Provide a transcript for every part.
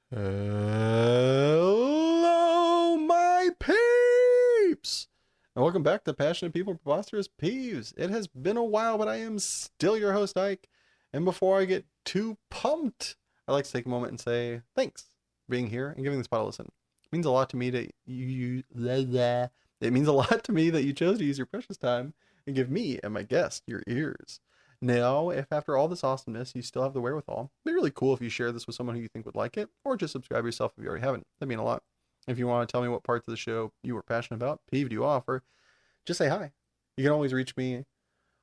Hello, my peeps! And welcome back to Passionate People Preposterous Peeves. It has been a while, but I am still your host, Ike. And before I get too pumped, I'd like to take a moment and say thanks for being here and giving this pod a listen. It means a lot to me that It means a lot to me that you chose to use your precious time and give me and my guest your ears. Now, if after all this awesomeness you still have the wherewithal, it'd be really cool if you share this with someone who you think would like it, or just subscribe yourself if you already haven't. That'd mean a lot. If you want to tell me what parts of the show you were passionate about, peeved you off, or just say hi. You can always reach me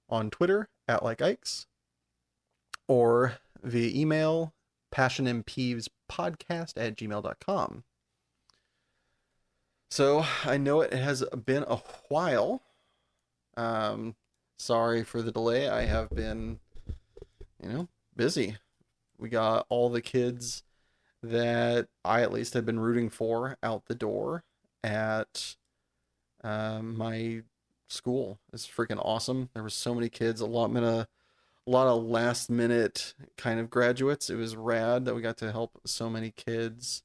on Twitter at LikeIkes, or via email, passionandpeevespodcast@gmail.com. So, I know it has been a while. Sorry for the delay. I have been, busy. We got all the kids that I at least had been rooting for out the door at my school. It's freaking awesome. There were so many kids, a lot of last minute kind of graduates. It was rad that we got to help so many kids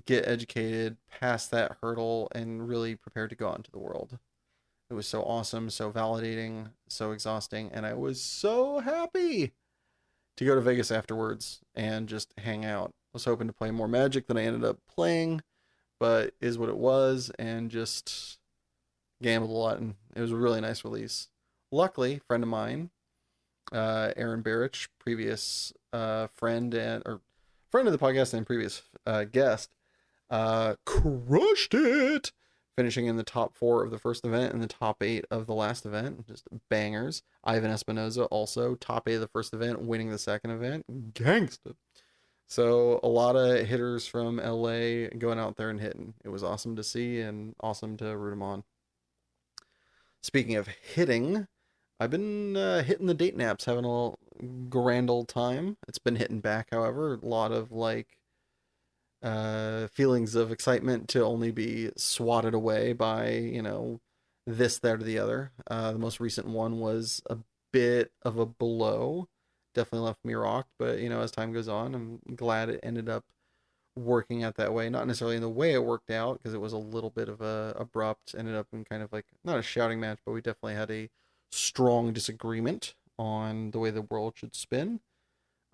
get educated, pass that hurdle, and really prepare to go out into the world. It was so awesome, so validating, so exhausting, and I was so happy to go to Vegas afterwards and just hang out. I was hoping to play more Magic than I ended up playing, but is what it was, and just gambled a lot, and it was a really nice release. Luckily, a friend of mine, Aaron Barrich, previous friend or friend of the podcast and previous guest, crushed it, finishing in the top 4 of the first event and the top 8 of the last event. Just bangers. Ivan Espinoza also top 8 of the first event, winning the second event. Gangsta. So a lot of hitters from LA going out there and hitting. It was awesome to see and awesome to root them on. Speaking of hitting, I've been hitting the date naps, having a grand old time. It's been hitting back, however. A lot of feelings of excitement to only be swatted away by, this, that, or the other. The most recent one was a bit of a blow. Definitely left me rocked, but, as time goes on, I'm glad it ended up working out that way. Not necessarily in the way it worked out, because it was a little bit of a abrupt, ended up in kind of not a shouting match, but we definitely had a strong disagreement on the way the world should spin.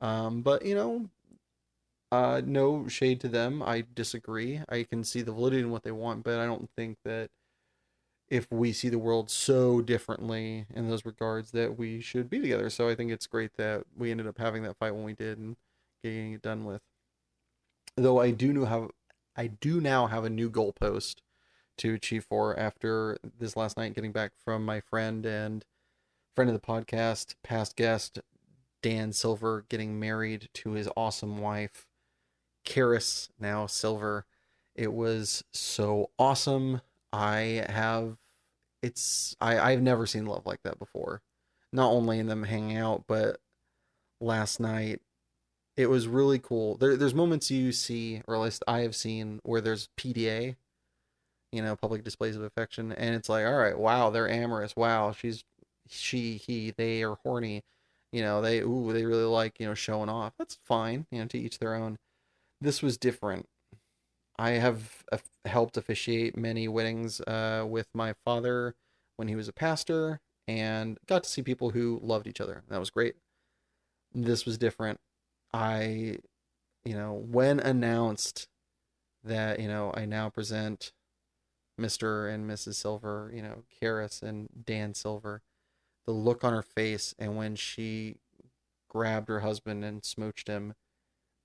But, no shade to them. I disagree. I can see the validity in what they want, but I don't think that if we see the world so differently in those regards that we should be together. So I think it's great that we ended up having that fight when we did and getting it done with. Though I do now have a new goalpost to achieve for after this last night, getting back from my friend and friend of the podcast, past guest, Dan Silver, getting married to his awesome wife, Karis, now Silver. It was so awesome. I've never seen love like that before. Not only in them hanging out, but last night, it was really cool. There's moments you see, or at least I have seen, where there's PDA, public displays of affection, and it's like, all right, wow, they're amorous. Wow, they are horny. They really like, showing off. That's fine, to each their own. This was different. I have helped officiate many weddings with my father when he was a pastor, and got to see people who loved each other. That was great. This was different. When announced that, I now present Mr. and Mrs. Silver, Karis and Dan Silver, the look on her face, and when she grabbed her husband and smooched him,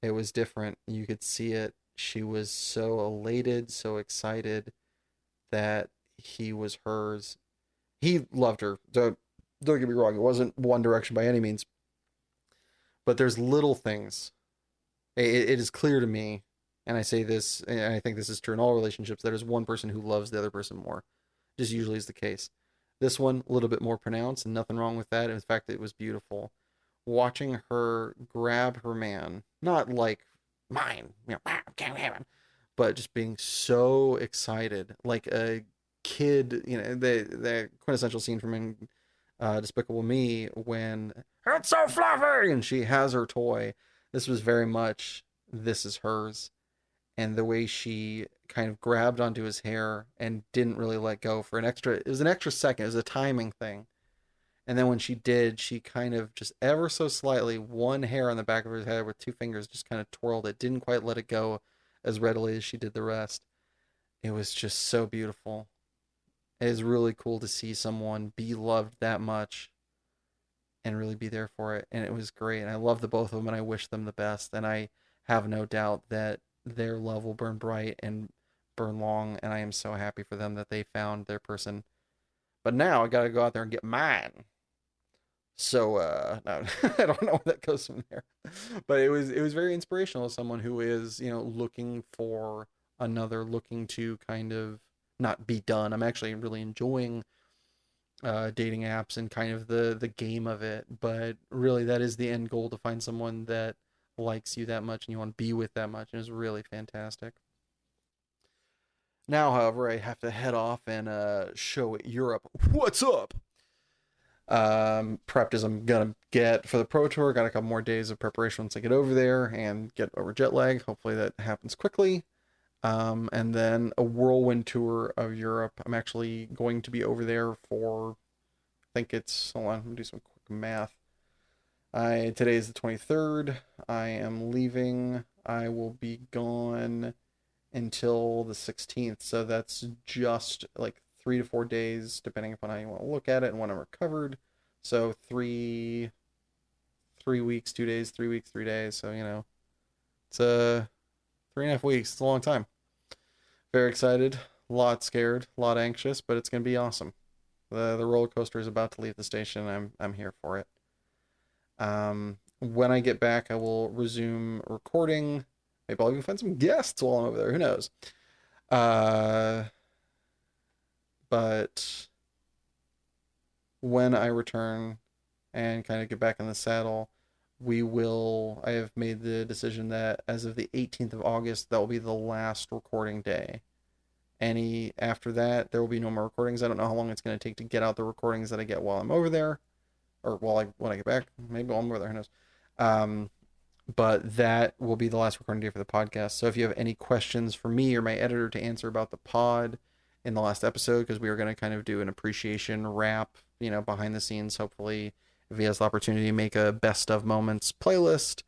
it was different. You could see it. She was so elated, so excited that he was hers. He loved her. Don't get me wrong. It wasn't one direction by any means. But there's little things. It is clear to me, and I say this, and I think this is true in all relationships, that there's one person who loves the other person more. Just usually is the case. This one, a little bit more pronounced, and nothing wrong with that. In fact, it was beautiful. Watching her grab her man, not like mine, can't have him, but just being so excited, like a kid, the quintessential scene from Despicable Me when it's so fluffy and she has her toy. This was very much this is hers. And the way she kind of grabbed onto his hair and didn't really let go for it was an extra second. It was a timing thing. And then when she did, she kind of just ever so slightly, one hair on the back of her head with two fingers just kind of twirled it, didn't quite let it go as readily as she did the rest. It was just so beautiful. It is really cool to see someone be loved that much and really be there for it. And it was great. And I love the both of them and I wish them the best. And I have no doubt that their love will burn bright and burn long. And I am so happy for them that they found their person. But now I got to go out there and get mine. So no, I don't know where that goes from there. But it was very inspirational as someone who is, looking for another, looking to kind of not be done. I'm actually really enjoying dating apps and kind of the game of it, but really that is the end goal, to find someone that likes you that much and you want to be with that much, and it's really fantastic. Now, however, I have to head off and show Europe what's up. Prepped as I'm gonna get for the Pro Tour. Got a couple more days of preparation once I get over there and get over jet lag. Hopefully that happens quickly. And then a whirlwind tour of Europe. I'm actually going to be over there for, I think it's, hold on, let me do some quick math. Today is the 23rd. I am leaving. I will be gone until the 16th. So that's just like 3 to 4 days, depending upon how you want to look at it and when I'm recovered. So 3 weeks, 2 days, 3 weeks, 3 days. So, it's 3.5 weeks. It's a long time. Very excited, a lot scared, a lot anxious, but it's gonna be awesome. The roller coaster is about to leave the station. I'm here for it. When I get back, I will resume recording. Maybe I'll even find some guests while I'm over there. Who knows? But when I return and kind of get back in the saddle, I have made the decision that as of the 18th of August, that will be the last recording day. After that, there will be no more recordings. I don't know how long it's going to take to get out the recordings that I get while I'm over there, or when I get back. Maybe while I'm over there, who knows? But that will be the last recording day for the podcast. So if you have any questions for me or my editor to answer about the pod in the last episode, because we are going to kind of do an appreciation wrap, behind the scenes, hopefully, if he has the opportunity to make a best of moments playlist.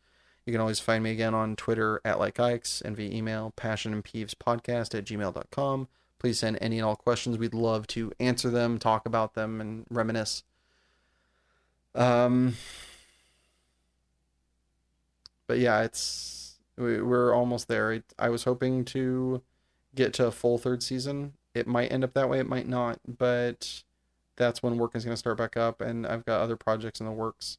You can always find me again on Twitter @LikeIkes and via email passionandpeevespodcast@gmail.com. Please send any and all questions. We'd love to answer them, talk about them, and reminisce. But yeah, we're almost there. I was hoping to get to a full third season. It might end up that way, it might not, but that's when work is going to start back up, and I've got other projects in the works.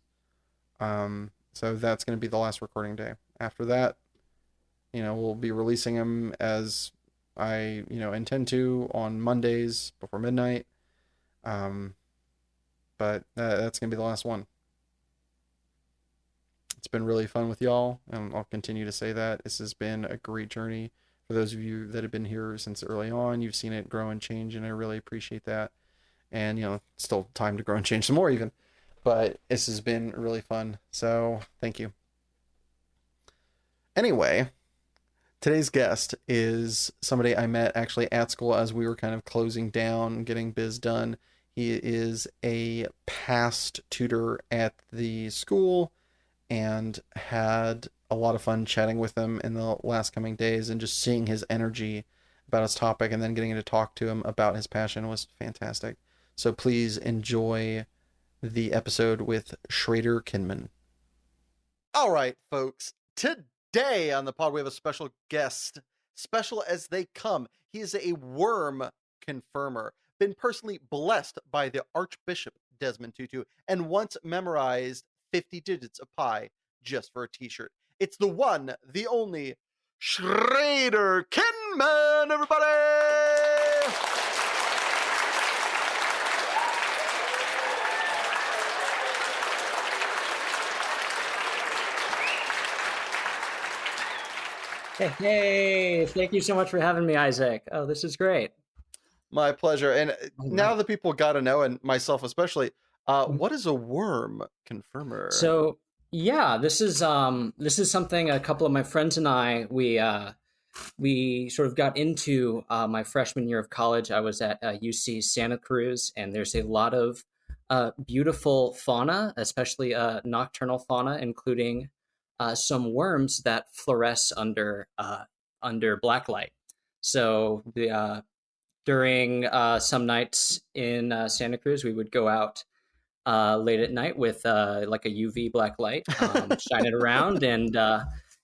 So that's going to be the last recording day. After that, we'll be releasing them as I, intend to on Mondays before midnight. But that's going to be the last one. It's been really fun with y'all, and I'll continue to say that. This has been a great journey. For those of you that have been here since early on, you've seen it grow and change, and I really appreciate that. And, still time to grow and change some more even. But this has been really fun, so thank you. Anyway, today's guest is somebody I met actually at school as we were kind of closing down, getting biz done. He is a past tutor at the school, and had a lot of fun chatting with him in the last coming days, and just seeing his energy about his topic and then getting to talk to him about his passion was fantastic. So please enjoy the episode with Schroeder KINMAN. All right, folks. Today on the pod, we have a special guest. Special as they come. He is a worm confirmer. Been personally blessed by the Archbishop Desmond Tutu, and once memorized 50 digits of pi just for a t-shirt. It's the one, the only, Schroeder KINMAN, everybody! Hey, thank you so much for having me, Isaac. Oh, this is great. My pleasure. And now the people got to know, and myself especially, what is a worm confirmer? So Yeah, this is something a couple of my friends and I we sort of got into my freshman year of college. I was at UC Santa Cruz, and there's a lot of beautiful fauna, especially nocturnal fauna, including some worms that fluoresce under black light. So during some nights in Santa Cruz, we would go out late at night with like a UV black light, shine it around, and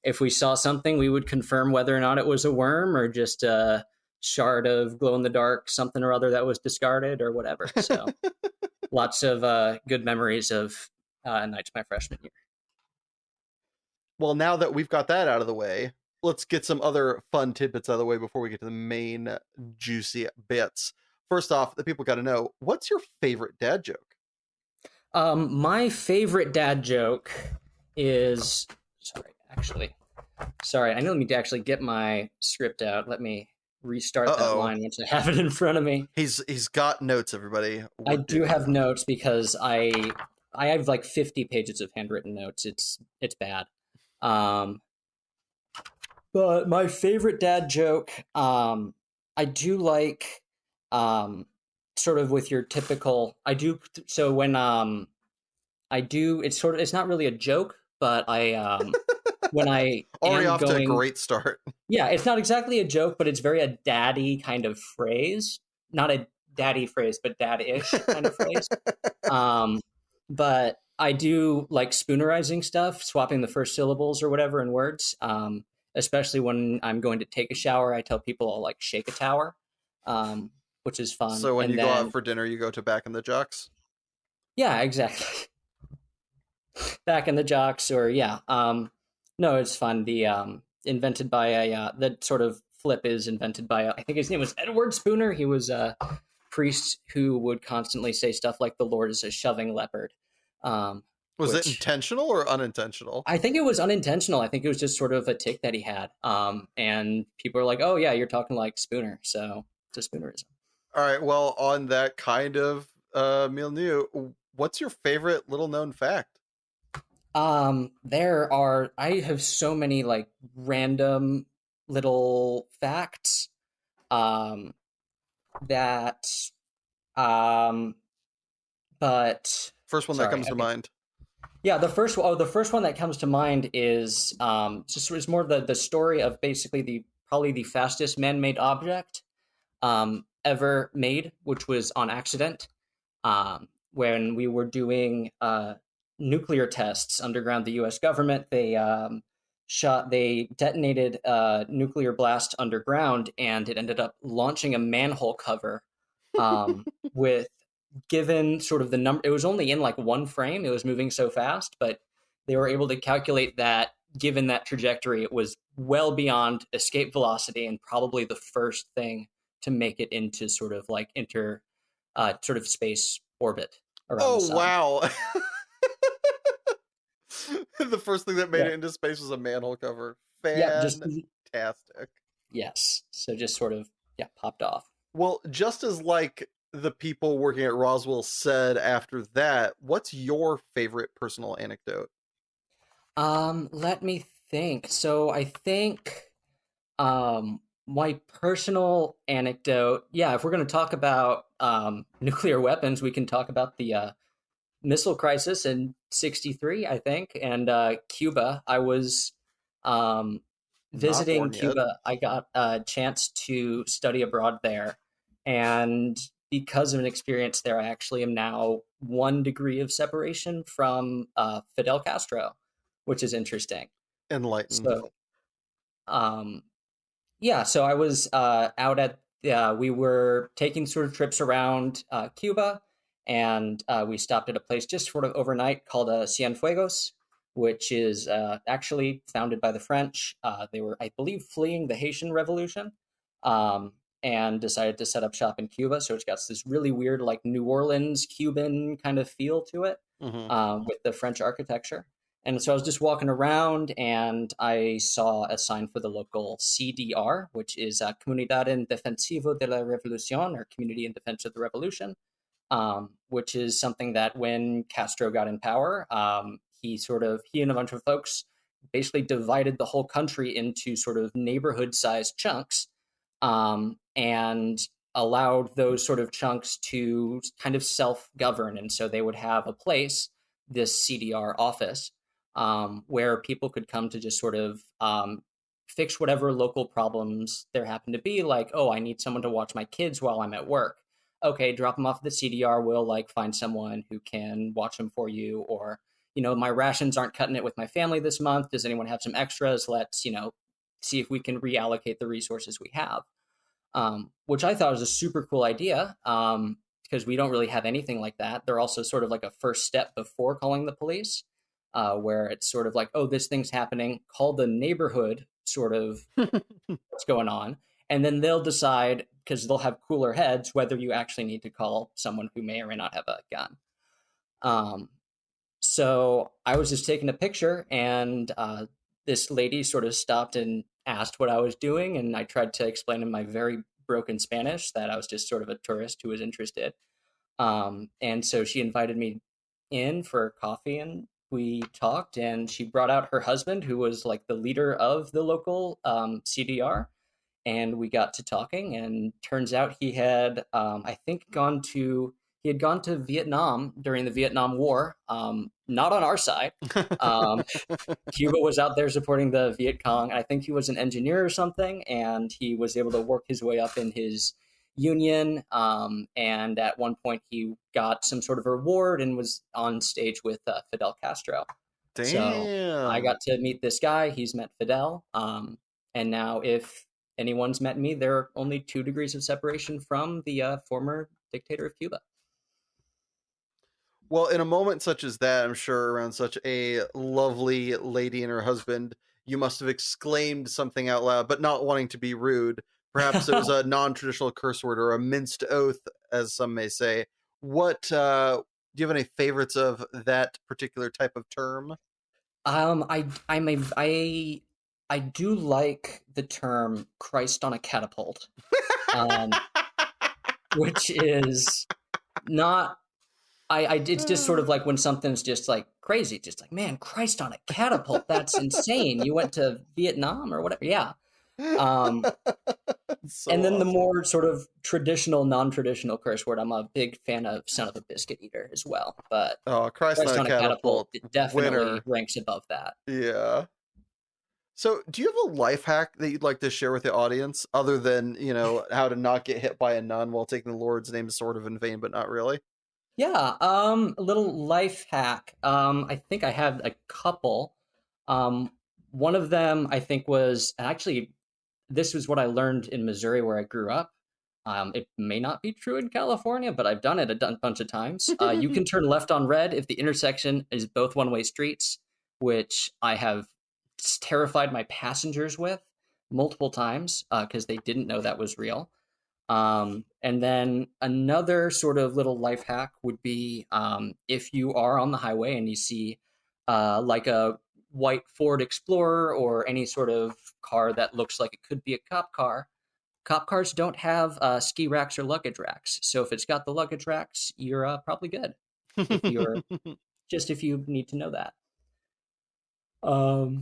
if we saw something, we would confirm whether or not it was a worm or just a shard of glow in the dark something or other that was discarded or whatever. So lots of good memories of nights my freshman year. Well, now that we've got that out of the way, let's get some other fun tidbits out of the way before we get to the main juicy bits. First off, the people got to know, what's your favorite dad joke? My favorite dad joke is sorry. I need to actually get my script out. Let me restart that line once I have it in front of me. He's got notes, everybody. I do have notes because I have like 50 pages of handwritten notes. It's bad. But my favorite dad joke, I do like sort of with your typical so when it's not really a joke, but I when I already am off to a great start. Yeah, it's not exactly a joke, but it's very a daddy kind of phrase. Not a daddy phrase, but dad-ish kind of phrase. But I do like spoonerizing stuff, swapping the first syllables or whatever in words. Especially when I'm going to take a shower, I tell people I'll like shake a tower, which is fun. So when you go out for dinner, you go to Back in the Jocks? Yeah, exactly. Back in the Jocks, or yeah. No, it's fun. The invented by the sort of flip is invented by I think his name was Edward Spooner. He was a priest who would constantly say stuff like the Lord is a shoving leopard. Was it intentional or unintentional? I think it was unintentional. I think it was just sort of a tick that he had. And people are like, oh yeah, you're talking like Spooner. So it's a Spoonerism. All right. Well, on that kind of milieu, what's your favorite little known fact? I have so many like random little facts that but first one that comes to mind. Yeah, the first one that comes to mind is it's more the story of basically probably the fastest man-made object ever made, which was on accident. When we were doing nuclear tests underground, the U.S. government, they detonated a nuclear blast underground, and it ended up launching a manhole cover with, given sort of the number, it was only in like one frame, it was moving so fast, but they were able to calculate that given that trajectory, it was well beyond escape velocity and probably the first thing to make it into sort of like sort of space orbit around the sun. Wow. The first thing that made it into space was a manhole cover. Fantastic. Yes. So just sort of, popped off. Well, just as like the people working at Roswell said after that, what's your favorite personal anecdote? Let me think. So I think my personal anecdote, if we're going to talk about nuclear weapons, we can talk about the missile crisis in '63, I think, and Cuba. I was visiting Cuba. I got a chance to study abroad there, and because of an experience there, I actually am now 1 degree of separation from Fidel Castro, which is interesting. Enlightened. So, so I was out at, we were taking sort of trips around Cuba, and we stopped at a place just sort of overnight called Cienfuegos, which is actually founded by the French. They were, I believe, fleeing the Haitian Revolution, and decided to set up shop in Cuba. So it's got this really weird, like New Orleans Cuban kind of feel to it, with the French architecture. And so I was just walking around, and I saw a sign for the local CDR, which is Comunidad en Defensivo de la Revolución, or Community in Defense of the Revolution, which is something that when Castro got in power, he and a bunch of folks basically divided the whole country into sort of neighborhood-sized chunks, and allowed those sort of chunks to kind of self-govern. And so they would have a place, this CDR office, where people could come to just sort of fix whatever local problems there happen to be. Like, oh, I need someone to watch my kids while I'm at work. Okay, drop them off at the CDR. We'll like find someone who can watch them for you. Or, my rations aren't cutting it with my family this month. Does anyone have some extras? Let's, see if we can reallocate the resources we have. Which I thought was a super cool idea, because we don't really have anything like that. They're also sort of like a first step before calling the police, where it's sort of like, oh, this thing's happening, call the neighborhood, sort of what's going on. And then they'll decide, because they'll have cooler heads, whether you actually need to call someone who may or may not have a gun. So I was just taking a picture, and this lady sort of stopped and asked what I was doing, and I tried to explain in my very broken Spanish that I was just sort of a tourist who was interested. And so she invited me in for coffee, and we talked, and she brought out her husband, who was like the leader of the local CDR, and we got to talking, and turns out he had, I think, gone to Vietnam during the Vietnam War, not on our side. Cuba was out there supporting the Viet Cong. I think he was an engineer or something, and he was able to work his way up in his union. And at one point, he got some sort of reward and was on stage with Fidel Castro. Damn. So I got to meet this guy. He's met Fidel. And now, if anyone's met me, they're only 2 degrees of separation from the former dictator of Cuba. Well, in a moment such as that, I'm sure around such a lovely lady and her husband, you must have exclaimed something out loud, but not wanting to be rude. Perhaps it was a non-traditional curse word or a minced oath, as some may say. What do you have any favorites of that particular type of term? I do like the term "Christ on a catapult," which is not. It's just sort of like when something's just like crazy, just like, man, Christ on a catapult, that's insane. You went to Vietnam or whatever. Yeah. So and then awesome. The more sort of traditional, non-traditional curse word, I'm a big fan of son of a biscuit eater as well. But Christ on a catapult, it definitely winner. ranks above that. Yeah. So do you have a life hack that you'd like to share with the audience, other than, how to not get hit by a nun while taking the Lord's name sort of in vain, but not really? Yeah, a little life hack. I think I have a couple. One of them I think was, actually, this was what I learned in Missouri where I grew up. It may not be true in California, but I've done it a bunch of times. You can turn left on red if the intersection is both one-way streets, which I have terrified my passengers with multiple times because they didn't know that was real. And then another sort of little life hack would be if you are on the highway and you see like a white Ford Explorer or any sort of car that looks like it could be a cop car. Cop cars don't have ski racks or luggage racks. So if it's got the luggage racks, you're probably good. If you need to know that.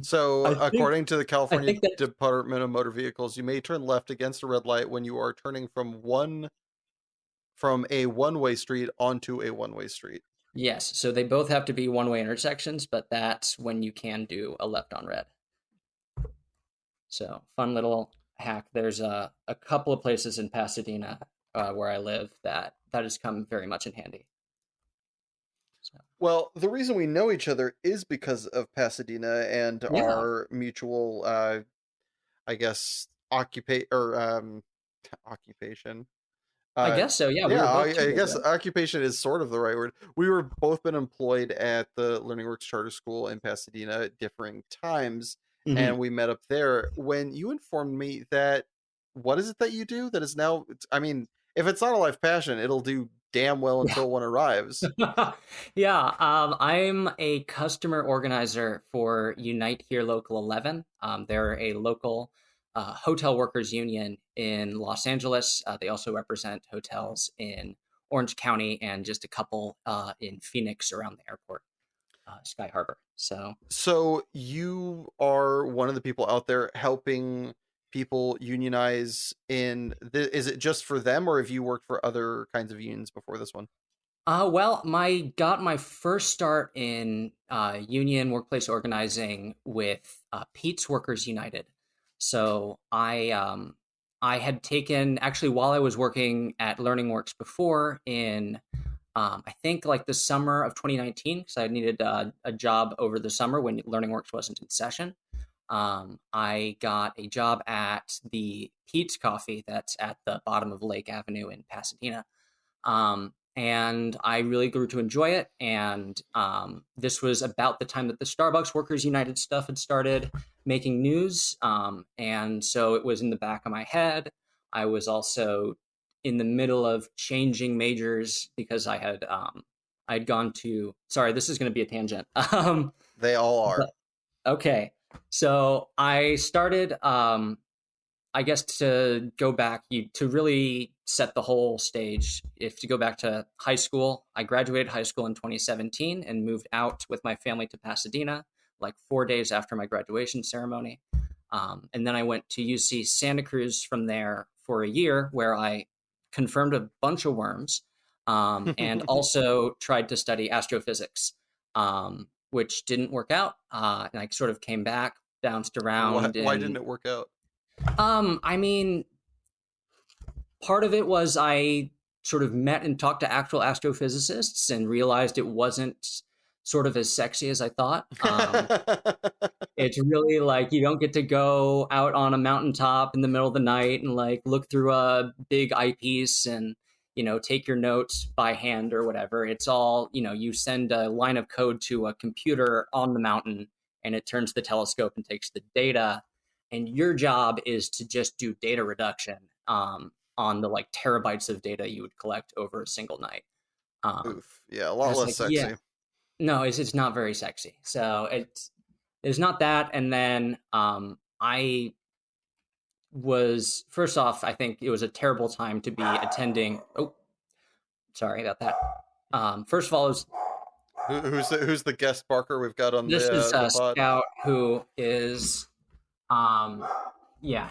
So, according to the California Department of Motor Vehicles, you may turn left against a red light when you are turning from a one-way street onto a one-way street. Yes, so they both have to be one-way intersections, but that's when you can do a left on red. So, fun little hack. There's a couple of places in Pasadena where I live that has come very much in handy. So. Well, the reason we know each other is because of Pasadena and our mutual, I guess, occupation. I guess so. Yeah. I guess occupation is sort of the right word. We were both been employed at the Learning Works Charter School in Pasadena at differing times, and we met up there. When you informed me that, what is it that you do that is now? I mean, if it's not a life passion, it'll do damn well until one arrives. Yeah, I'm a customer organizer for Unite Here Local 11. They're a local hotel workers union in Los Angeles. They also represent hotels in Orange County and just a couple in Phoenix around the airport. Sky Harbor. So So you are one of the people out there helping people unionize is it just for them, or have you worked for other kinds of unions before this one? well, got my first start in union workplace organizing with Pete's Workers United. So I had taken, actually, while I was working at Learning Works before, in I think like the summer of 2019, because I needed a job over the summer when Learning Works wasn't in session. I got a job at the Pete's Coffee that's at the bottom of Lake Avenue in Pasadena. And I really grew to enjoy it. And this was about the time that the Starbucks Workers United stuff had started making news. And so it was in the back of my head. I was also in the middle of changing majors because I'd gone to, sorry, this is going to be a tangent. They all are. Okay. So I started, I guess to go back, to really set the whole stage, if to go back to high school, I graduated high school in 2017 and moved out with my family to Pasadena, like 4 days after my graduation ceremony. And then I went to UC Santa Cruz from there for a year, where I confirmed a bunch of worms, and also tried to study astrophysics, which didn't work out. And I sort of came back, bounced around. Why didn't it work out? I mean, part of it was I sort of met and talked to actual astrophysicists and realized it wasn't sort of as sexy as I thought. It's really like you don't get to go out on a mountaintop in the middle of the night and like look through a big eyepiece and, take your notes by hand or whatever. It's all, you send a line of code to a computer on the mountain and it turns the telescope and takes the data. And your job is to just do data reduction on the like terabytes of data you would collect over a single night. Oof. Yeah, a lot less sexy. Yeah. No, it's not very sexy. So it's not that. And then I was, first off, I think it was a terrible time to be attending. Oh, sorry about that. First of all, it was, who's the guest barker we've got on this is the a pod? Scout who is,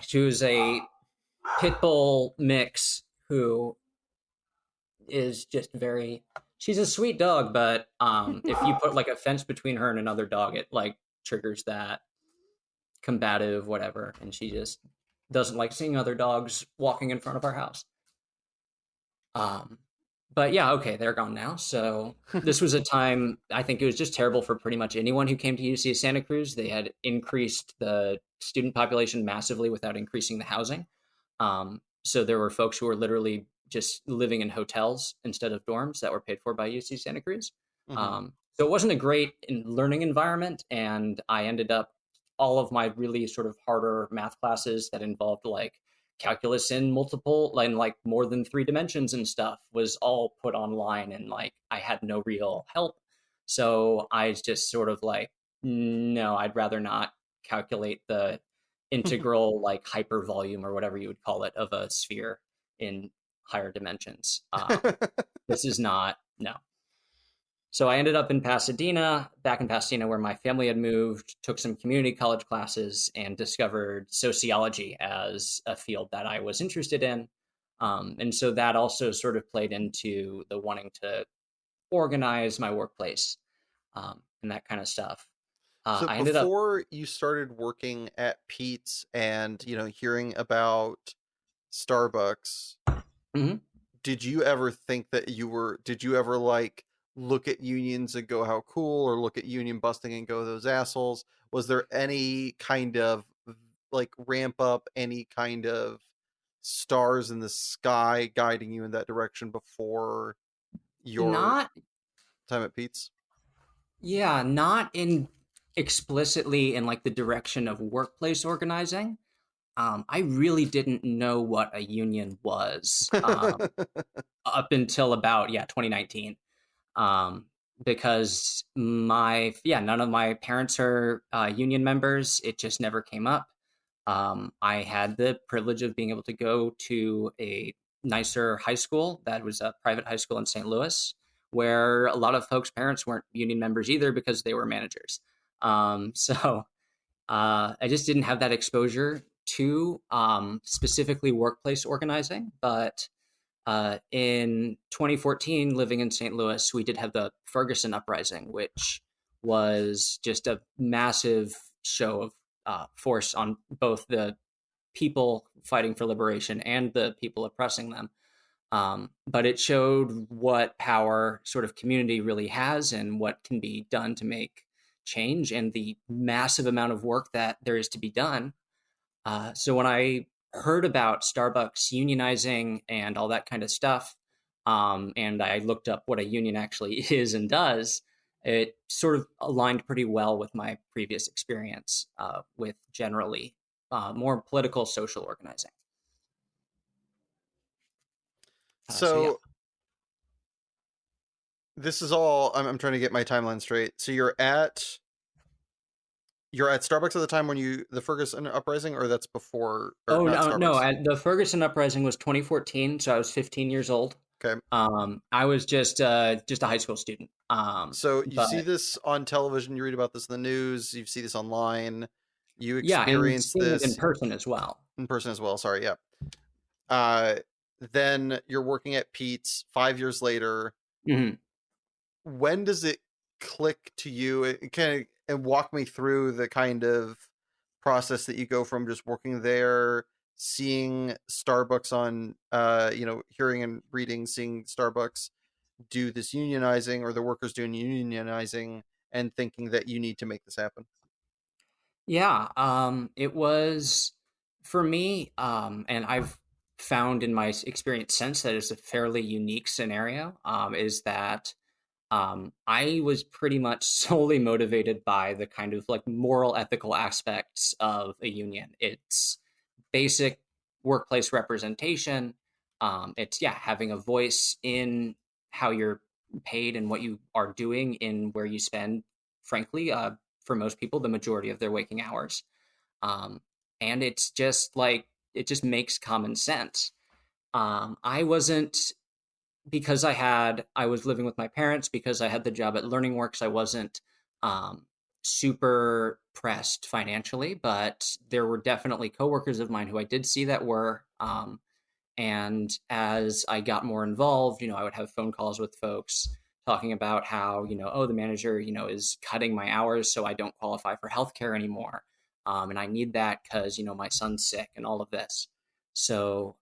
she was a pit bull mix who is just she's a sweet dog, but if you put like a fence between her and another dog, it like triggers that combative whatever, and she just doesn't like seeing other dogs walking in front of our house. But yeah, okay, they're gone now. So this was a time, I think it was just terrible for pretty much anyone who came to UC Santa Cruz. They had increased the student population massively without increasing the housing. So there were folks who were literally just living in hotels instead of dorms that were paid for by UC Santa Cruz. Mm-hmm. So it wasn't a great learning environment. And I ended up, all of my really sort of harder math classes that involved like calculus in multiple, like more than 3 dimensions and stuff, was all put online, and like I had no real help. So I just sort of like, no, I'd rather not calculate the integral like hyper volume or whatever you would call it of a sphere in higher dimensions. This is not, no. So I ended up back in Pasadena, where my family had moved, took some community college classes, and discovered sociology as a field that I was interested in. And so that also sort of played into the wanting to organize my workplace, and that kind of stuff. So I before you started working at Pete's and, hearing about Starbucks, mm-hmm. did you ever think that did you ever like look at unions and go, how cool, or look at union busting and go, those assholes? Was there any kind of like ramp up, any kind of stars in the sky guiding you in that direction before your time at Pete's? Yeah, not in explicitly in like the direction of workplace organizing. I really didn't know what a union was up until about 2019, because none of my parents are union members. It just never came up. I had the privilege of being able to go to a nicer high school that was a private high school in St. Louis, where a lot of folks' parents weren't union members either because they were managers. So I just didn't have that exposure to specifically workplace organizing. But in 2014, living in St. Louis, we did have the Ferguson Uprising, which was just a massive show of force on both the people fighting for liberation and the people oppressing them. But it showed what power sort of community really has and what can be done to make change and the massive amount of work that there is to be done. So when I heard about Starbucks unionizing and all that kind of stuff, and I looked up what a union actually is and does, it sort of aligned pretty well with my previous experience with generally more political social organizing. So Yeah. this is all I'm trying to get my timeline straight. So you're at Starbucks at the time when the Ferguson uprising, or that's before, or Oh not no, no! Starbucks? The Ferguson uprising was 2014, so I was 15 years old. Okay. I was just a high school student. So you But see this on television, you read about this in the news, you see this online, you yeah, and experience seeing it in this person as well. in person as well. Sorry, yeah. Then you're working at Pete's 5 years later. Mm-hmm. When does it click to you? It kind of, and walk me through the kind of process that you go from just working there, seeing Starbucks on, hearing and reading, seeing Starbucks do this unionizing, or the workers doing unionizing, and thinking that you need to make this happen. Yeah, it was for me, and I've found in my experience since that it's a fairly unique scenario. Is that I was pretty much solely motivated by the kind of like moral, ethical aspects of a union. It's basic workplace representation. It's having a voice in how you're paid and what you are doing in where you spend, frankly, for most people, the majority of their waking hours. Um, and it's just like it just makes common sense. I wasn't because I was living with my parents because I had the job at Learning Works. I wasn't um, super pressed financially, but there were definitely coworkers of mine who I did see that were. And as I got more involved, I would have phone calls with folks talking about how, oh, the manager, is cutting my hours so I don't qualify for healthcare anymore. And I need that because, my son's sick and all of this. So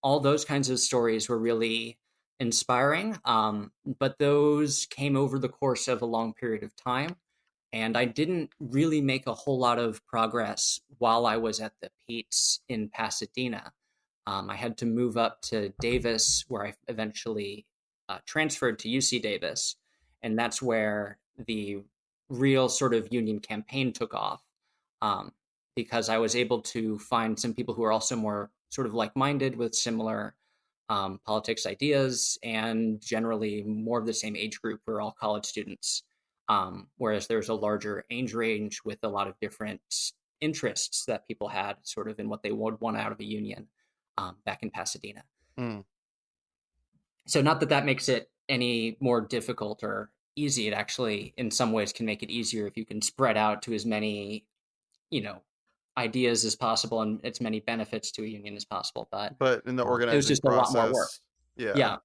all those kinds of stories were really inspiring. But those came over the course of a long period of time. And I didn't really make a whole lot of progress while I was at the Pete's in Pasadena. I had to move up to Davis, where I eventually transferred to UC Davis. And that's where the real sort of union campaign took off, because I was able to find some people who are also more sort of like-minded with similar politics ideas and generally more of the same age group. We're all college students, whereas there's a larger age range with a lot of different interests that people had sort of in what they would want out of a union back in Pasadena. Mm. So not that makes it any more difficult or easy. It actually, in some ways, can make it easier if you can spread out to as many, ideas as possible and as many benefits to a union as possible. But in the it was organizing just a lot more work. process, yeah. Yeah.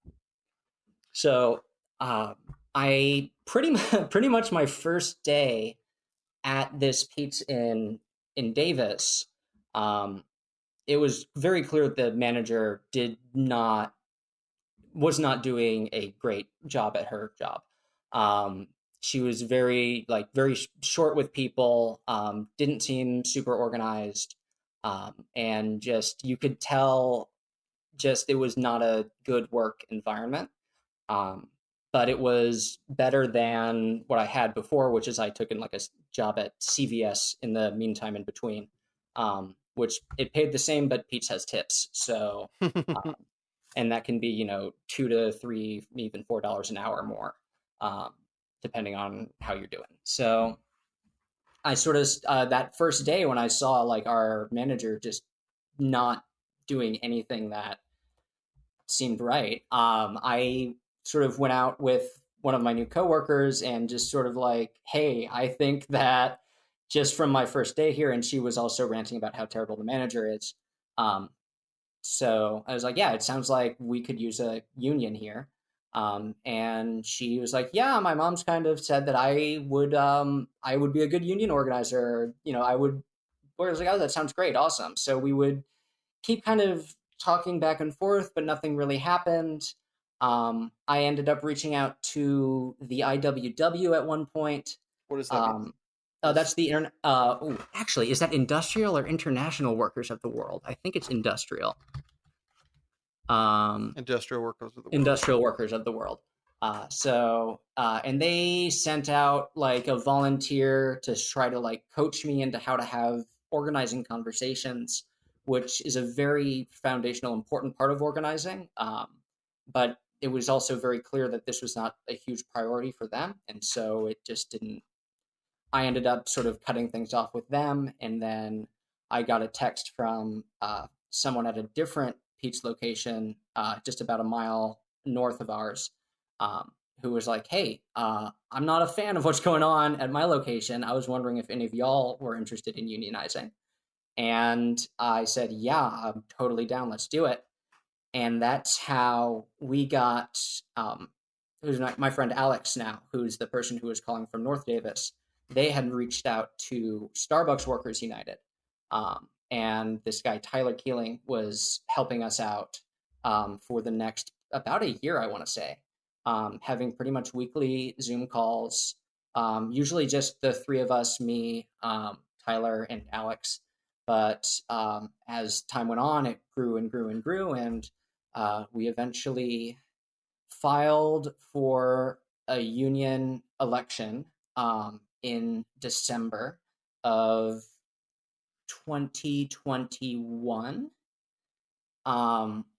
So I pretty much my first day at this Pete's in Davis, it was very clear that the manager was not doing a great job at her job. She was very short with people, didn't seem super organized, and just you could tell just it was not a good work environment. But it was better than what I had before, which is I took in like a job at CVS in the meantime in between, which it paid the same, but Pete's has tips. So, and that can be, $2 to $3, even $4 an hour more, depending on how you're doing. So I sort of, that first day when I saw like our manager just not doing anything that seemed right, I sort of went out with one of my new coworkers and just sort of like, hey, I think that just from my first day here, and she was also ranting about how terrible the manager is. Um, so I was like, yeah, it sounds like we could use a union here. And she was like, yeah, my mom's kind of said that I would be a good union organizer. You know, I would. Where I was like, oh, that sounds great, awesome. So we would keep kind of talking back and forth, but nothing really happened. I ended up reaching out to the IWW at one point. What does that mean? That's the internet. Actually, is that Industrial or International Workers of the World? I think it's Industrial. Industrial Workers of the World. Industrial Workers of the World. And they sent out like a volunteer to try to like coach me into how to have organizing conversations, which is a very foundational, important part of organizing. But it was also very clear that this was not a huge priority for them. And so it just didn't, I ended up sort of cutting things off with them. And then I got a text from someone at a different Pete's location, just about a mile north of ours, who was like, hey, I'm not a fan of what's going on at my location. I was wondering if any of y'all were interested in unionizing. And I said, yeah, I'm totally down. Let's do it. And that's how we got, who's my friend Alex now, who's the person who was calling from North Davis. They had reached out to Starbucks Workers United. And this guy, Tyler Keeling, was helping us out for the next about a year, I want to say, having pretty much weekly Zoom calls, usually just the three of us, me, Tyler, and Alex. But as time went on, it grew and grew and grew, and we eventually filed for a union election in December of 2021,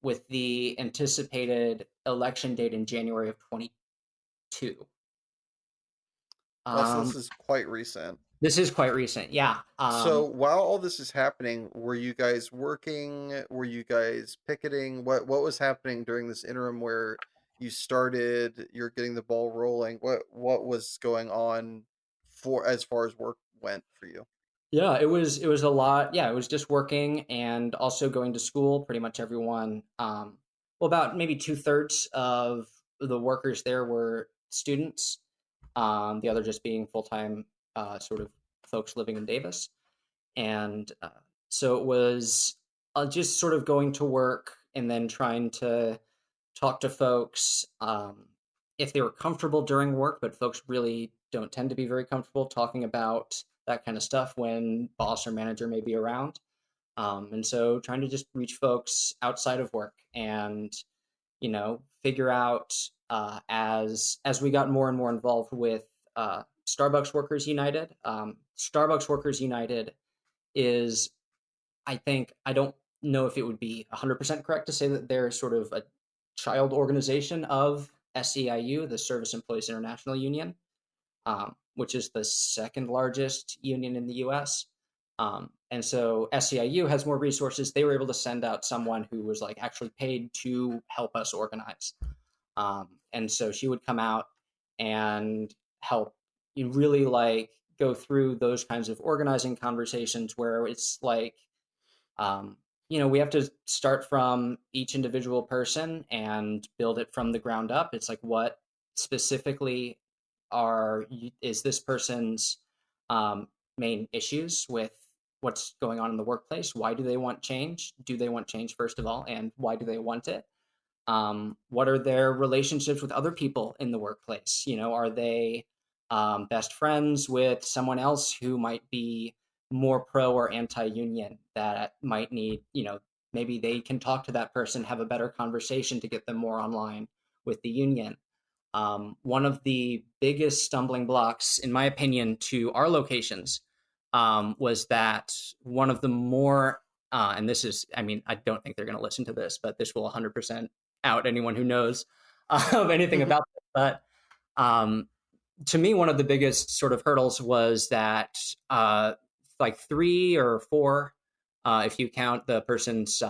with the anticipated election date in January of 22. So this is quite recent. This is quite recent, yeah. So while all this is happening, were you guys working? Were you guys picketing? What was happening during this interim where you started? You're getting the ball rolling. What was going on for as far as work went for you? Yeah, it was a lot. Yeah, it was just working and also going to school. Pretty much everyone, well, about maybe 2/3 of the workers there were students. The other just being full-time sort of folks living in Davis. And so it was just sort of going to work and then trying to talk to folks if they were comfortable during work, but folks really don't tend to be very comfortable talking about that kind of stuff when boss or manager may be around. And so trying to just reach folks outside of work and, you know, figure out as we got more and more involved with Starbucks Workers United. Starbucks Workers United is, I don't know if it would be 100% correct to say that they're sort of a child organization of SEIU, the Service Employees International Union, which is the second largest union in the US. And so SEIU has more resources. They were able to send out someone who was like actually paid to help us organize. And so she would come out and help you really like go through those kinds of organizing conversations where it's like, you know, we have to start from each individual person and build it from the ground up. It's like, what specifically is this person's main issues with what's going on in the workplace? Why do they want change? Do they want change, first of all? And why do they want it? What are their relationships with other people in the workplace? You know, are they best friends with someone else who might be more pro or anti-union that might need, you know, maybe they can talk to that person, have a better conversation to get them more online with the union. One of the biggest stumbling blocks, in my opinion, to our locations was that one of the more, and this is, I mean, I don't think they're going to listen to this, but this will 100% out anyone who knows of anything about this. But to me, one of the biggest sort of hurdles was that like 3 or 4, if you count the person's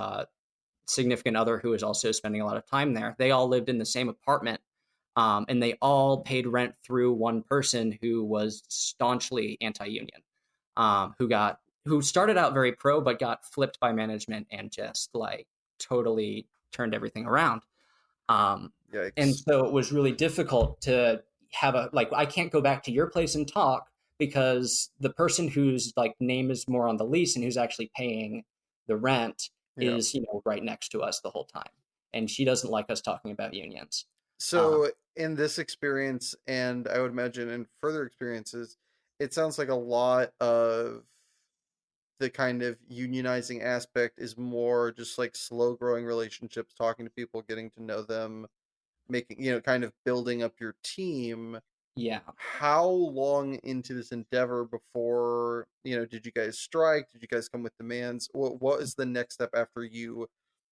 significant other who is also spending a lot of time there, they all lived in the same apartment And they all paid rent through one person who was staunchly anti-union, who started out very pro, but got flipped by management and just like totally turned everything around. Um, and Yikes. so it was really difficult to have a like. I can't go back to your place and talk because the person whose like name is more on the lease and who's actually paying the rent Yeah. is right next to us the whole time, and she doesn't like us talking about unions. Um, So in this experience, and I would imagine in further experiences, it sounds like a lot of the kind of unionizing aspect is more just like slow growing relationships, talking to people, getting to know them, making, kind of building up your team. yeah, How long into this endeavor before, did you guys strike? Did you guys come with demands? What is the next step after you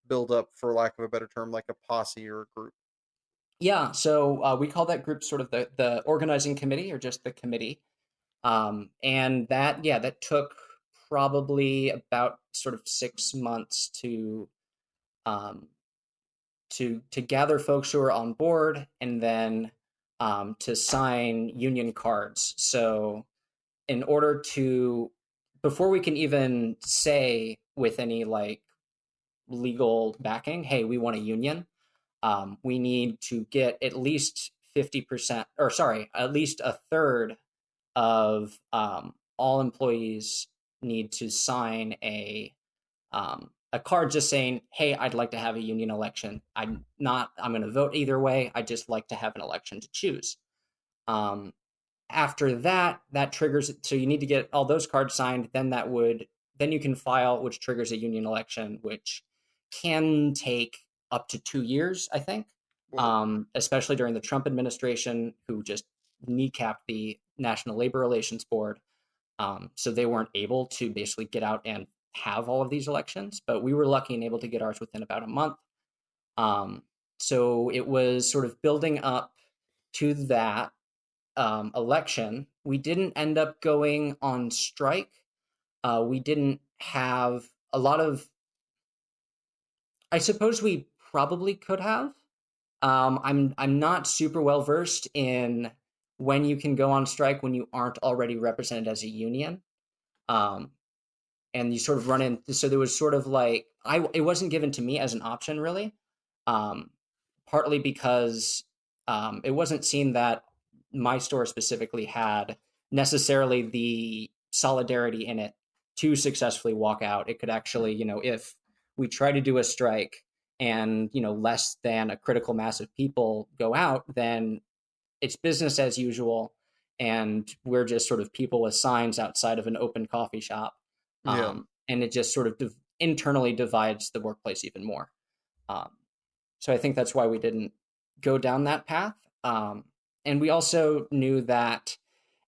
build up, for lack of a better term, like a posse or a group? yeah. So we call that group sort of the organizing committee or just the committee. And that, yeah, that took probably about sort of 6 months um, to gather folks who are on board and then to sign union cards. So in order to, before we can even say with any like legal backing, hey, we want a union, we need to get at least 50%, or sorry, at least a third of all employees need to sign a card just saying, "Hey, I'd like to have a union election. I'm going to vote either way. I just like to have an election to choose." Um, After that, that triggers. So you need to get all those cards signed. Then you can file, which triggers a union election, which can take up to 2 years, I think. Whoa. Especially during the Trump administration, who just kneecapped the National Labor Relations Board, so they weren't able to basically get out and have all of these elections. But we were lucky and able to get ours within about a month. Um, so it was sort of building up to that election. We didn't end up going on strike. We didn't have a lot of. I suppose we probably could have. I'm not super well versed in when you can go on strike when you aren't already represented as a union. Um, and you sort of run in. So there was sort of like it wasn't given to me as an option really, um, partly because it wasn't seen that my store specifically had necessarily the solidarity in it to successfully walk out. It could actually, if we try to do a strike and less than a critical mass of people go out, then it's business as usual, and we're just sort of people with signs outside of an open coffee shop, Yeah. and it just sort of internally divides the workplace even more. Um, so I think that's why we didn't go down that path. And we also knew that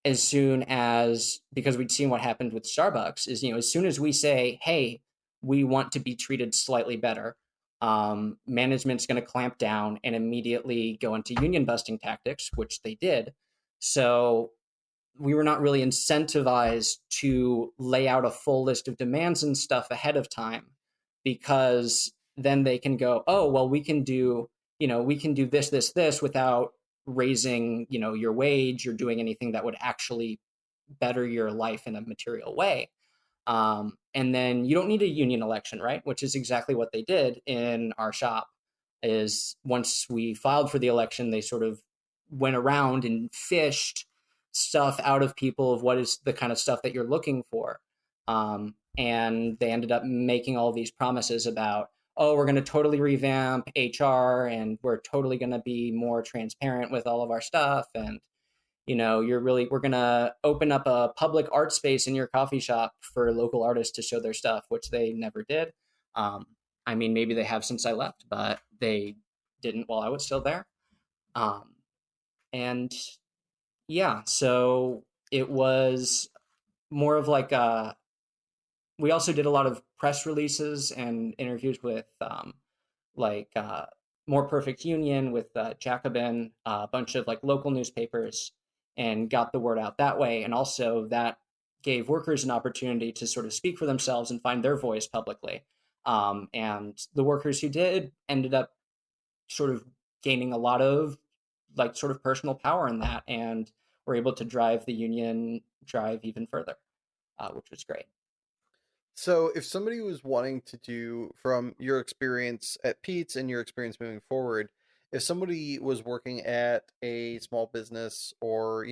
as soon as, because we'd seen what happened with Starbucks, is as soon as we say, hey, we want to be treated slightly better, management's going to clamp down and immediately go into union busting tactics, which they did. So we were not really incentivized to lay out a full list of demands and stuff ahead of time, because then they can go, oh, well, we can do this without raising, your wage or doing anything that would actually better your life in a material way. And then you don't need a union election, right? Which is exactly what they did in our shop. Is once we filed for the election, they sort of went around and fished stuff out of people of what is the kind of stuff that you're looking for. And they ended up making all these promises about, oh, we're going to totally revamp HR and we're totally going to be more transparent with all of our stuff. And we're going to open up a public art space in your coffee shop for local artists to show their stuff, which they never did. I mean, maybe they have since I left, but they didn't while I was still there. Um, and yeah, so it was more of like we also did a lot of press releases and interviews with like More Perfect Union, with Jacobin, a bunch of like local newspapers, and got the word out that way. And also that gave workers an opportunity to sort of speak for themselves and find their voice publicly. And the workers who did ended up sort of gaining a lot of like sort of personal power in that, and were able to drive the union drive even further, which was great. So, if somebody was wanting to do, from your experience at Pete's and your experience moving forward, if somebody was working at a small business or,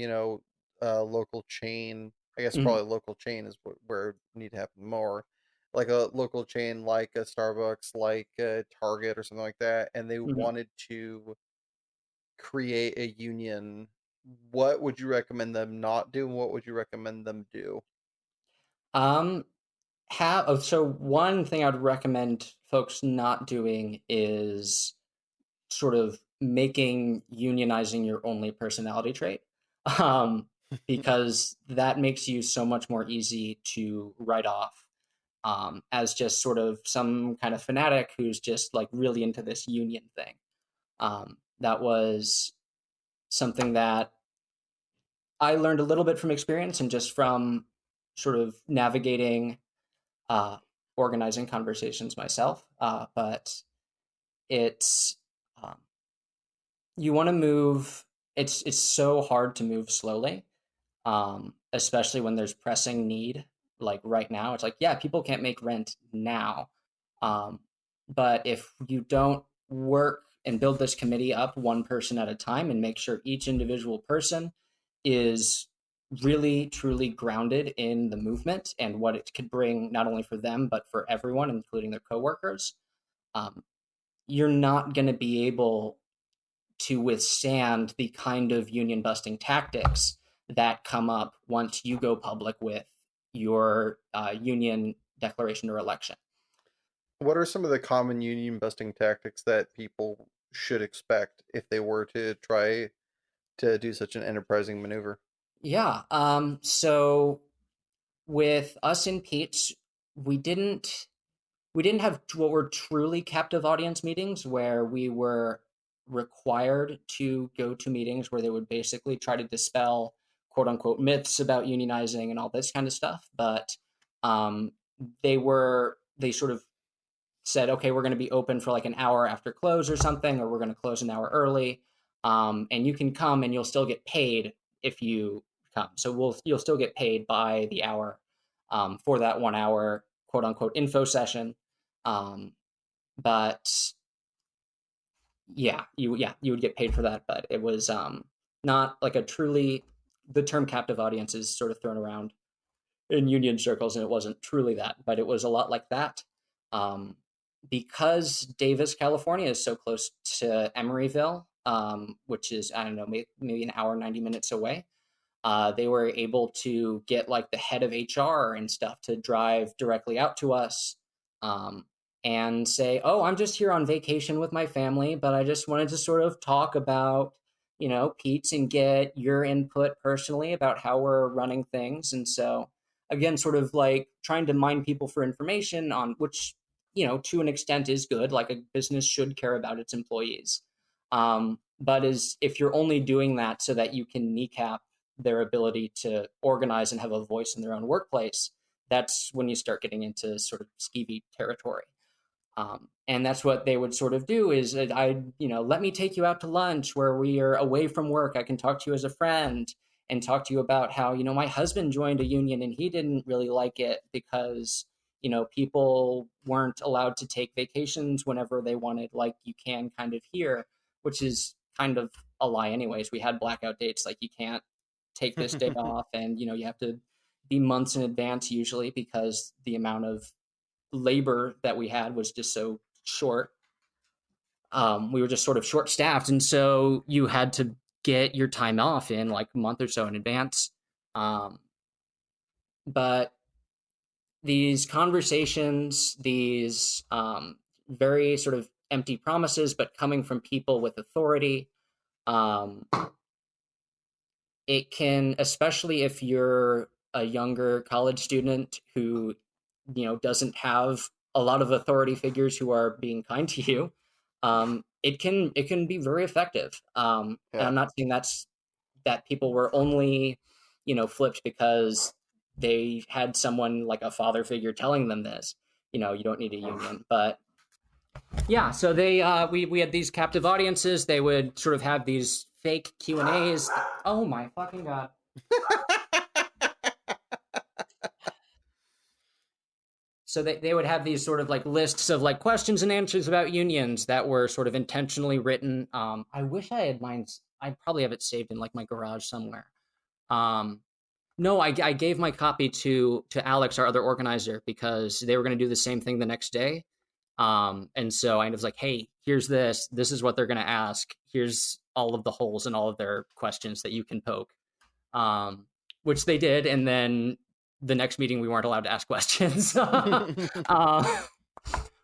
a local chain, I guess Mhm. probably local chain is where it would need to happen more, like a local chain like a Starbucks, like a Target or something like that, and they Mhm. wanted to create a union, what would you recommend them not do, and what would you recommend them do? Um, so one thing I would recommend folks not doing is sort of making unionizing your only personality trait, um, because that makes you so much more easy to write off as just sort of some kind of fanatic who's just like really into this union thing. That was something that I learned a little bit from experience and just from sort of navigating uh, organizing conversations myself. But it's um, you want to move. It's so hard to move slowly, especially when there's pressing need. Like right now, it's like, yeah, people can't make rent now, um, but if you don't work and build this committee up one person at a time and make sure each individual person is really truly grounded in the movement and what it could bring not only for them but for everyone, including their coworkers, um, you're not going to be able to withstand the kind of union busting tactics that come up once you go public with your union declaration or election. What are some of the common union busting tactics that people should expect if they were to try to do such an enterprising maneuver? Yeah. So with us in Pete's, we didn't we didn't have what were truly captive audience meetings where we were required to go to meetings where they would basically try to dispel quote unquote myths about unionizing and all this kind of stuff. But um, they sort of said, okay, we're going to be open for like an hour after close or something, or we're going to close an hour early. And you can come and you'll still get paid if you come. So you'll still get paid by the hour for that 1 hour quote unquote info session. Um, but you would get paid for that, but it was not like a truly the term captive audience is sort of thrown around in union circles, and it wasn't truly that, but it was a lot like that. Um, because Davis, California, is so close to Emeryville, which is I don't know maybe an hour 90 minutes away. They were able to get like the head of HR and stuff to drive directly out to us um, and say, "Oh, I'm just here on vacation with my family, but I just wanted to sort of talk about, Pete's and get your input personally about how we're running things." And so, again, sort of like trying to mine people for information on which, to an extent is good. Like a business should care about its employees. But is if you're only doing that so that you can kneecap their ability to organize and have a voice in their own workplace, that's when you start getting into sort of skeevy territory. And that's what they would sort of do is let me take you out to lunch where we are away from work. I can talk to you as a friend and talk to you about how, my husband joined a union and he didn't really like it because, people weren't allowed to take vacations whenever they wanted, like you can kind of here, which is kind of a lie anyways. We had blackout dates, like you can't take this day off, and you have to be months in advance usually because the amount of labor that we had was just so short. We were just sort of short staffed, and so you had to get your time off in like a month or so in advance. Um, but these conversations, these very sort of empty promises, but coming from people with authority, um, it can, especially if you're a younger college student who doesn't have a lot of authority figures who are being kind to you, it can be very effective. And Yeah. I'm not saying that people were only flipped because they had someone like a father figure telling them this. You don't need a union, but yeah. So we had these captive audiences. They would sort of have these fake Q&As. Oh my fucking god. So they would have these sort of like lists of like questions and answers about unions that were sort of intentionally written. I wish I had mine. I probably have it saved in like my garage somewhere. Um, no, I gave my copy to Alex, our other organizer, because they were going to do the same thing the next day. And so I was like, hey, here's this. This is what they're going to ask. Here's all of the holes in all of their questions that you can poke. Which they did, and then the next meeting we weren't allowed to ask questions.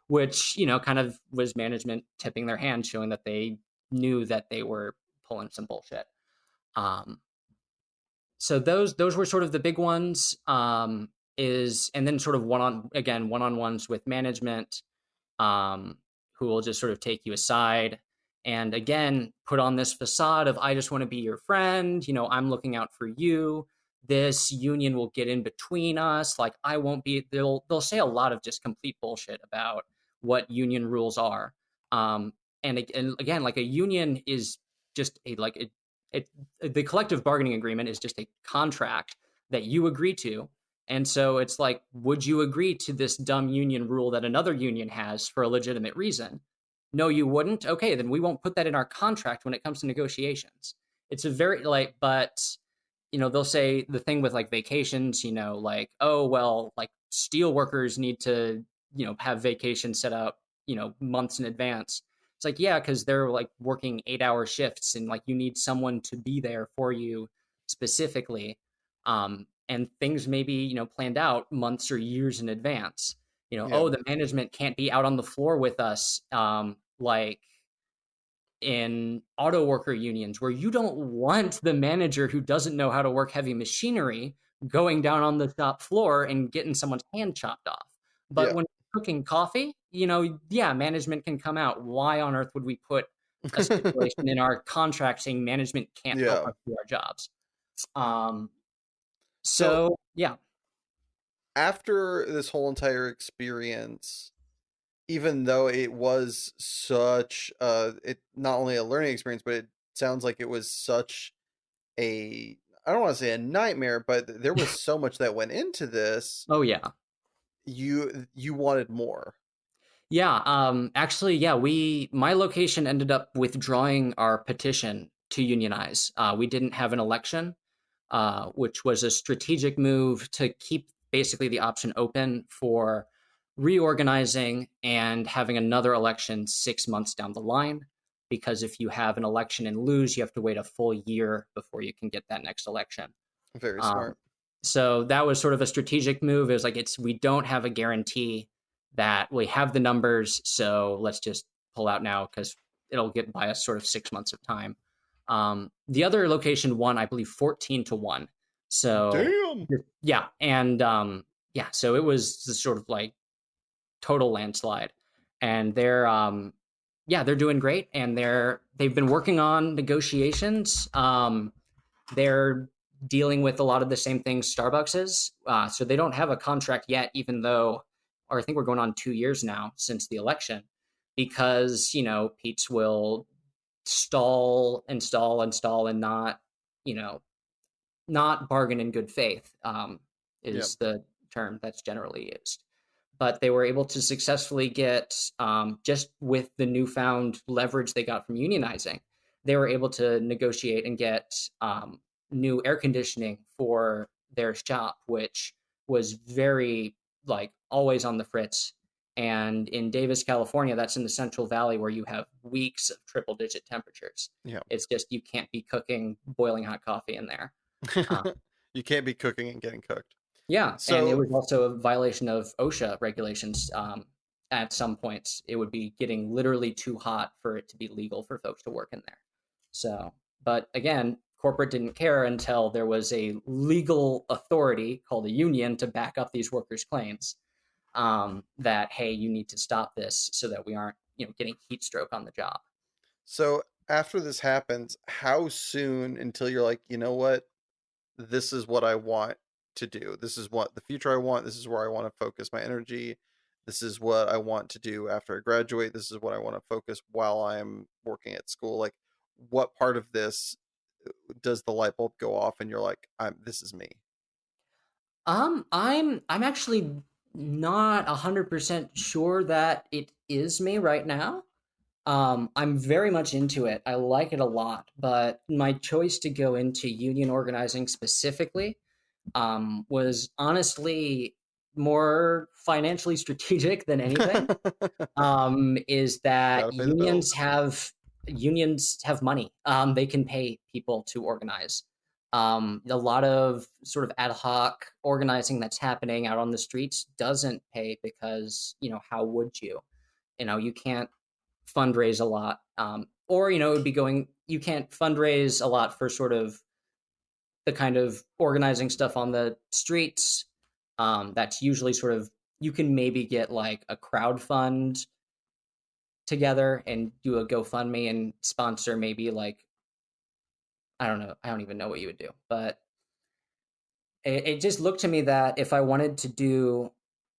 Which, you know, kind of was management tipping their hand, showing that they knew that they were pulling some bullshit. So those were sort of the big ones. And then sort of one-on-ones with management, who will just sort of take you aside and again put on this facade of, I just want to be your friend, you know, I'm looking out for you. This union will get in between us. Like, I won't be. They'll say a lot of just complete bullshit about what union rules are. And again, like, a union is just the collective bargaining agreement is just a contract that you agree to. And so it's like, would you agree to this dumb union rule that another union has for a legitimate reason? No, you wouldn't. Okay, then we won't put that in our contract when it comes to negotiations. It's a very but you know, they'll say the thing with like vacations, you know, like, oh, well, like steel workers need to, you know, have vacations set up, you know, months in advance. It's like, yeah, because they're like working 8-hour shifts and like you need someone to be there for you specifically. And things may be, you know, planned out months or years in advance. You know, oh, the management can't be out on the floor with us, like in auto worker unions, where you don't want the manager who doesn't know how to work heavy machinery going down on the shop floor and getting someone's hand chopped off. But when cooking coffee, you know, yeah, management can come out. Why on earth would we put a stipulation in our contract saying management can't help us do our jobs? So yeah. After this whole entire experience, even though it was such it not only a learning experience, but it sounds like it was such a, I don't want to say a nightmare, but there was so much that went into this. Oh yeah. You wanted more. Yeah, actually, yeah, my location ended up withdrawing our petition to unionize. We didn't have an election, which was a strategic move to keep basically the option open for reorganizing and having another election 6 months down the line. Because if you have an election and lose, you have to wait a full year before you can get that next election. Very smart. So that was sort of a strategic move. It was like, we don't have a guarantee that we have the numbers, so let's just pull out now because it'll get by us sort of 6 months of time. The other location won, I believe, 14-1. So damn. Yeah, and so it was this sort of like total landslide. And they're doing great, and they've been working on negotiations. They're dealing with a lot of the same things Starbucks is. So they don't have a contract yet, even though, or I think we're going on 2 years now since the election, because, you know, Pete's will install and not, you know, not bargain in good faith, is the term that's generally used. But they were able to successfully get, just with the newfound leverage they got from unionizing, they were able to negotiate and get new air conditioning for their shop, which was very, like, always on the fritz. And in Davis, California, that's in the Central Valley, where you have weeks of triple-digit temperatures. Yeah, it's just, you can't be cooking boiling hot coffee in there. You can't be cooking and getting cooked. Yeah, so, and it was also a violation of OSHA regulations. At some points, it would be getting literally too hot for it to be legal for folks to work in there. So, but again, corporate didn't care until there was a legal authority called a union to back up these workers' claims, that, hey, you need to stop this so that we aren't, you know, getting heat stroke on the job. So after this happens, how soon until you're like, you know what, this is what I want to do. This is what the future I want. This is where I want to focus my energy. This is what I want to do after I graduate. This is what I want to focus while I'm working at school. Like, what part of this does the light bulb go off and you're like, this is me? I'm actually not 100% sure that it is me right now. I'm very much into it. I like it a lot, but my choice to go into union organizing specifically was honestly more financially strategic than anything. Is that Gotta pay the bills. unions have money. They can pay people to organize. A lot of sort of ad hoc organizing that's happening out on the streets doesn't pay because, how would you? You can't fundraise a lot. Or, it would be you can't fundraise a lot for sort of the kind of organizing stuff on the streets. That's usually sort of, you can maybe get like a crowd fund together and do a GoFundMe and sponsor maybe like, I don't know, I don't even know what you would do, but it just looked to me that if I wanted to do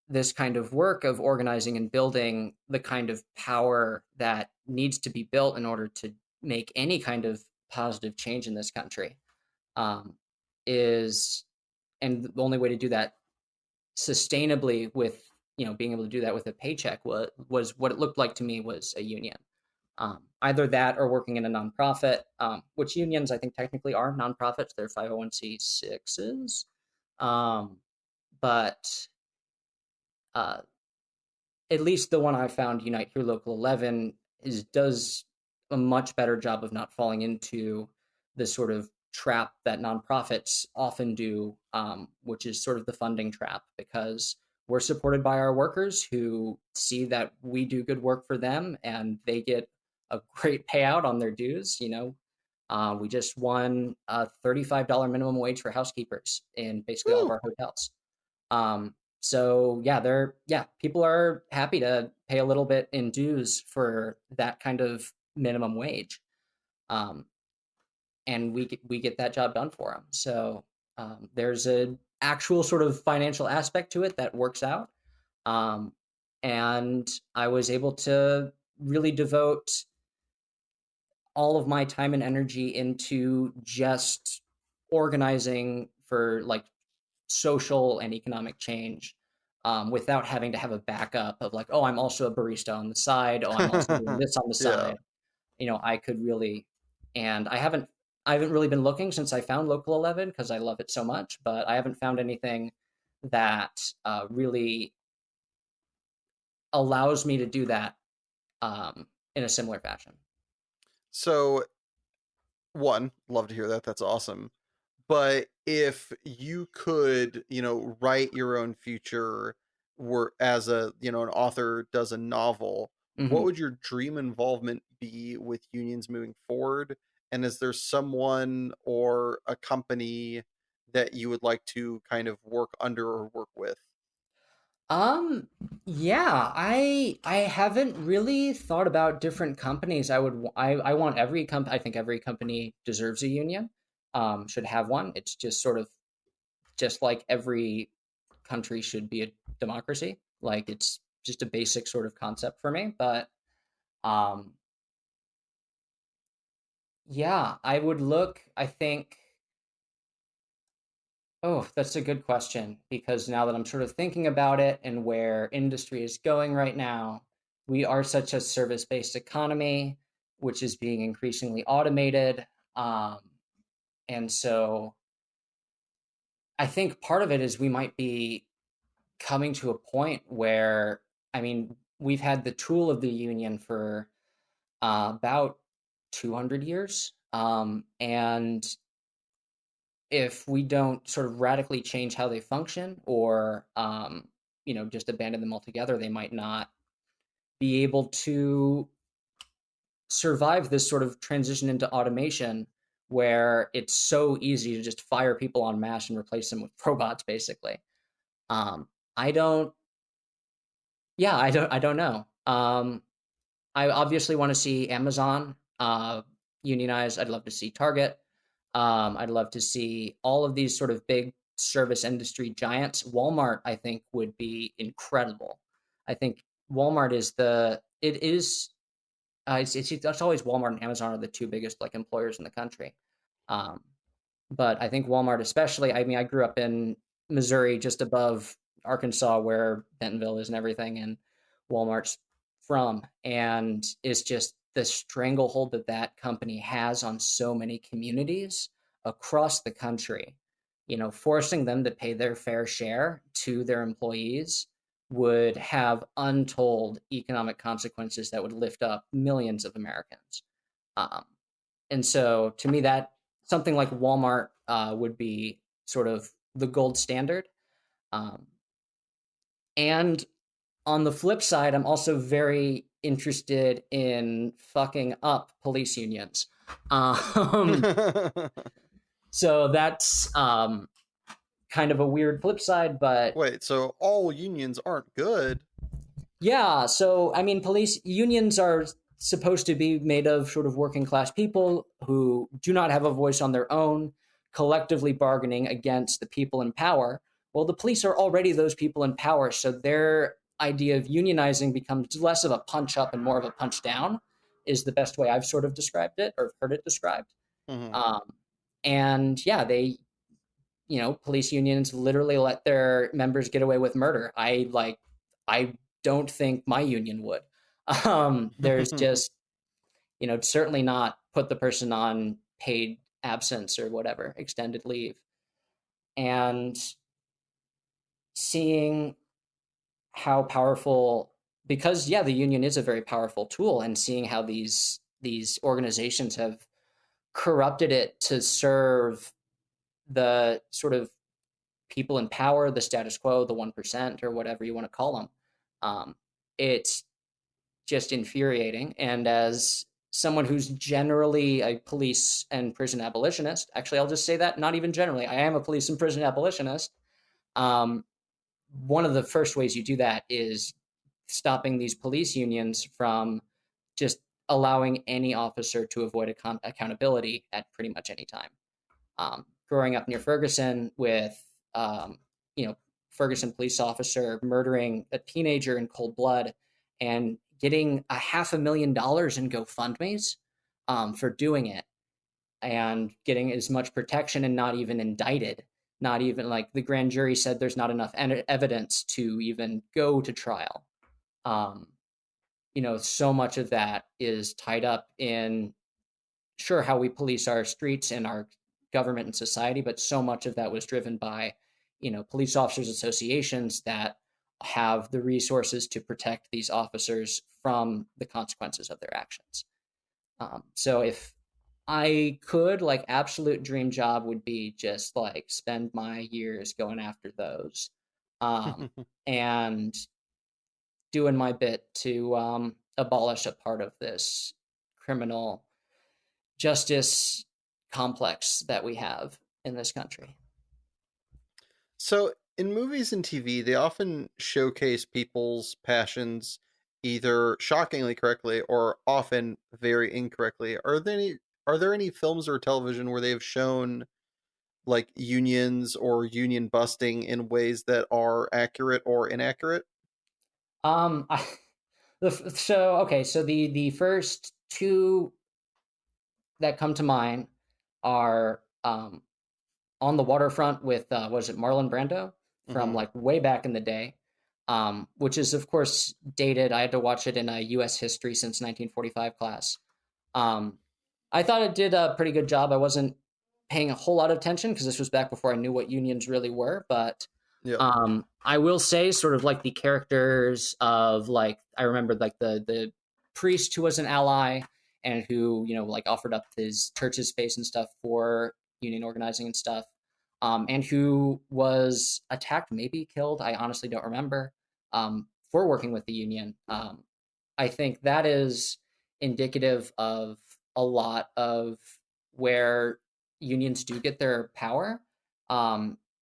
this kind of work of organizing and building the kind of power that needs to be built in order to make any kind of positive change in this country, um, is and the only way to do that sustainably with being able to do that with a paycheck was what it looked like to me was a union. Either that or working in a nonprofit, which unions I think technically are nonprofits. They're 501c6s. But uh, at least the one I found, Unite Here Local 11, does a much better job of not falling into the sort of trap that nonprofits often do, which is sort of the funding trap, because we're supported by our workers who see that we do good work for them and they get a great payout on their dues. We just won a $35 minimum wage for housekeepers in basically all of Woo! our hotels. So yeah, people are happy to pay a little bit in dues for that kind of minimum wage. Um, and we get that job done for them. So there's an actual sort of financial aspect to it that works out. Um, and I was able to really devote all of my time and energy into just organizing for like social and economic change, without having to have a backup of like, oh, I'm also a barista on the side. Oh, I'm also doing this on the Yeah. side. I could really, and I haven't really been looking since I found Local 11 because I love it so much, but I haven't found anything that really allows me to do that in a similar fashion. So, one, love to hear that. That's awesome. But if you could, write your own future, were as an author does a novel, what Hmm. would your dream involvement be with unions moving forward? And is there someone or a company that you would like to kind of work under or work with? Um, yeah, I haven't really thought about different companies. I want every company. I think every company deserves a union. Should have one. It's just sort of just like every country should be a democracy. Like it's just a basic sort of concept for me. But um, yeah, I would look. I think. Oh, that's a good question because now that I'm sort of thinking about it and where industry is going right now, we are such a service-based economy, which is being increasingly automated. Um, and so I think part of it is we might be coming to a point where, I mean, we've had the tool of the union for about 200 years. And if we don't sort of radically change how they function or just abandon them altogether, they might not be able to survive this sort of transition into automation where it's so easy to just fire people en masse and replace them with robots basically. um, I don't Yeah, I don't know. I obviously want to see Amazon unionize. I'd love to see Target. I'd love to see all of these sort of big service industry giants. Walmart, I think, would be incredible. I think Walmart is It's always Walmart and Amazon are the two biggest like employers in the country. Um, but I think Walmart especially. I mean, I grew up in Missouri, just above Arkansas, where Bentonville is and everything, and Walmart's from, and it's just the stranglehold that that company has on so many communities across the country. You know, forcing them to pay their fair share to their employees would have untold economic consequences that would lift up millions of Americans. Um, and so, to me, that something like Walmart would be sort of the gold standard. Um, and on the flip side, I'm also very interested in fucking up police unions. Um, so that's kind of a weird flip side, but Wait, so all unions aren't good? yeah. So, I mean, police unions are supposed to be made of sort of working class people who do not have a voice on their own, collectively bargaining against the people in power. Well, the police are already those people in power. So their idea of unionizing becomes less of a punch up and more of a punch down, is the best way I've sort of described it or heard it described. Hmm. Um, and yeah, police unions literally let their members get away with murder. I don't think my union would. There's just, certainly not put the person on paid absence or whatever, extended leave. And seeing how powerful, because yeah, the union is a very powerful tool, and seeing how these organizations have corrupted it to serve the sort of people in power, the status quo, the 1%, or whatever you want to call them. It's just infuriating. And as someone who's generally a police and prison abolitionist, actually, I'll just say that, not even generally, I am a police and prison abolitionist. Um, One of the first ways you do that is stopping these police unions from just allowing any officer to avoid accountability at pretty much any time. Growing up near Ferguson with, um, Ferguson police officer murdering a teenager in cold blood and getting $500,000 in GoFundMe's for doing it, and getting as much protection and not even indicted. Not even like the grand jury said there's not enough evidence to even go to trial. Um, so much of that is tied up in, sure, how we police our streets and our government and society, but so much of that was driven by, police officers associations that have the resources to protect these officers from the consequences of their actions. So if I could, like, absolute dream job would be just like spend my years going after those, and doing my bit to abolish a part of this criminal justice complex that we have in this country. So, in movies and TV, they often showcase people's passions either shockingly correctly or often very incorrectly. Are there any films or television where they've shown like unions or union busting in ways that are accurate or inaccurate? I, so okay, so the first two that come to mind are On the Waterfront with was it Marlon Brando from Hmm. like way back in the day, which is of course dated. I had to watch it in a U.S. history since 1945 class. Um, I thought it did a pretty good job. I wasn't paying a whole lot of attention because this was back before I knew what unions really were, but Yep. I will say sort of like the characters of, like, I remember like the priest who was an ally and who, like offered up his church's space and stuff for union organizing and stuff, and who was attacked, maybe killed, I honestly don't remember, for working with the union. I think that is indicative of a lot of where unions do get their power.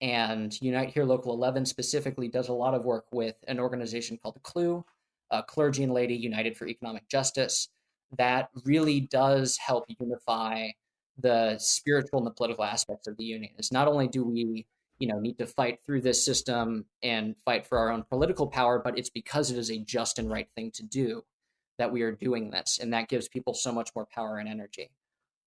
And Unite Here Local 11 specifically does a lot of work with an organization called the CLUE, Clergy and Lady United for Economic Justice, that really does help unify the spiritual and the political aspects of the union. It's not only do we, need to fight through this system and fight for our own political power, but it's because it is a just and right thing to do. that we are doing this, and that gives people so much more power and energy.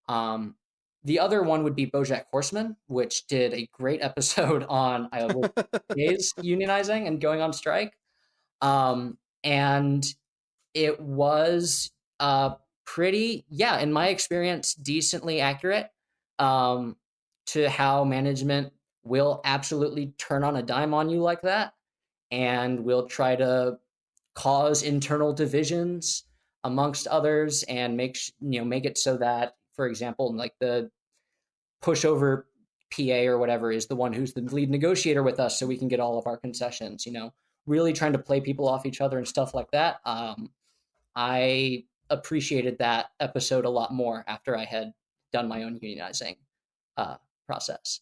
Um, the other one would be BoJack Horseman, which did a great episode on gays unionizing and going on strike. And it was pretty, yeah, in my experience, decently accurate um, to how management will absolutely turn on a dime on you like that, and will try to cause internal divisions amongst others, and make it so that, for example, like the pushover PA or whatever is the one who's the lead negotiator with us, so we can get all of our concessions. Really trying to play people off each other and stuff like that. I appreciated that episode a lot more after I had done my own unionizing process.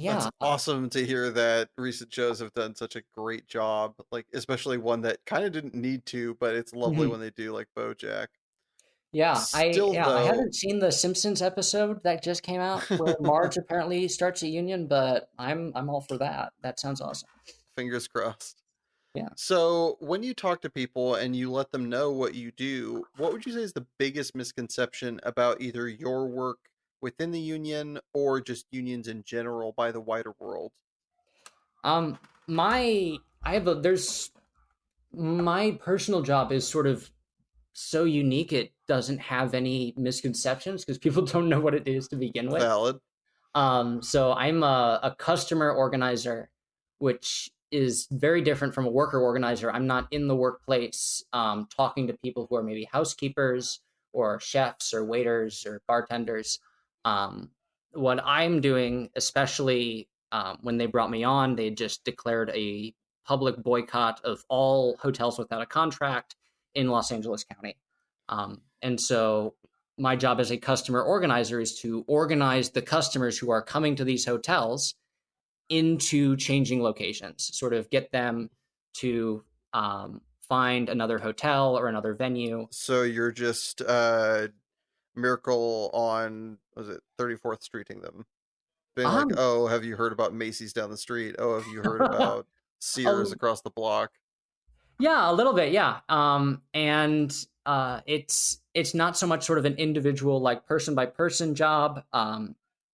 That's Yeah. awesome to hear that recent shows have done such a great job, like especially one that kind of didn't need to, but it's lovely when they do, like BoJack. Yeah, Still I though, haven't seen the Simpsons episode that just came out where Marge apparently starts a union, but I'm all for that. That sounds awesome. fingers crossed. Yeah. So, when you talk to people and you let them know what you do, what would you say is the biggest misconception about either your work within the union or just unions in general by the wider world? Um my I have a there's my personal job is sort of so unique, it doesn't have any misconceptions because people don't know what it is to begin with. Valid. So I'm a customer organizer, which is very different from a worker organizer. I'm not in the workplace talking to people who are maybe housekeepers or chefs or waiters or bartenders. Um, what I'm doing, especially when they brought me on, they just declared a public boycott of all hotels without a contract in Los Angeles County. And so my job as a customer organizer is to organize the customers who are coming to these hotels into changing locations, sort of get them to find another hotel or another venue. So you're just Miracle on, was it 34th Streeting them? Being like, Um, "Oh, have you heard about Macy's down the street? Oh, have you heard about Sears a, across the block?" Yeah, a little bit, yeah. And it's not so much sort of an individual, like person by person job.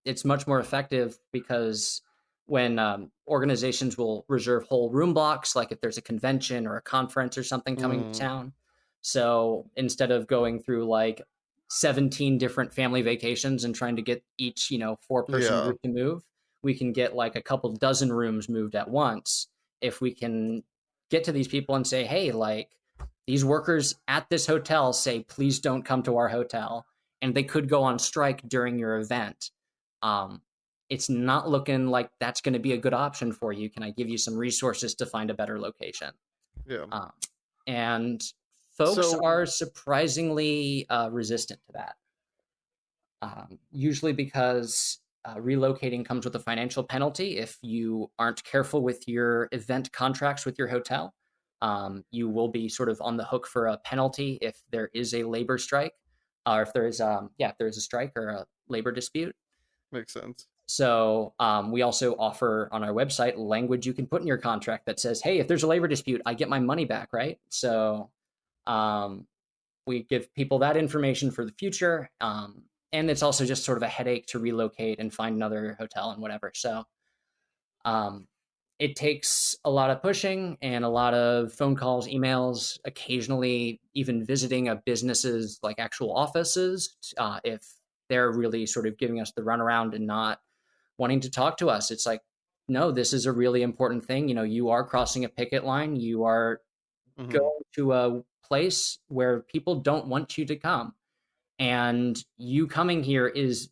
It's much more effective because when organizations will reserve whole room blocks, like if there's a convention or a conference or something coming to Mm, town. So instead of going through like 17 different family vacations and trying to get each, 4-person yeah. group to move, we can get like a couple dozen rooms moved at once if we can get to these people and say, hey, like these workers at this hotel say, please don't come to our hotel. And they could go on strike during your event. Um, it's not looking like that's going to be a good option for you. Can I give you some resources to find a better location? Yeah. Um, and folks So, are surprisingly resistant to that. Usually because relocating comes with a financial penalty if you aren't careful with your event contracts with your hotel. You will be sort of on the hook for a penalty if there is a labor strike, or if there is, if there is a strike or a labor dispute. makes sense. So we also offer on our website language you can put in your contract that says, "Hey, if there's a labor dispute, I get my money back." Right. So um, we give people that information for the future. And it's also just sort of a headache to relocate and find another hotel and whatever. So um, it takes a lot of pushing and a lot of phone calls, emails, occasionally even visiting a business's like actual offices if they're really sort of giving us the runaround and not wanting to talk to us. It's like, no, this is a really important thing. You are crossing a picket line. You are Hmm. going to a place where people don't want you to come. And you coming here is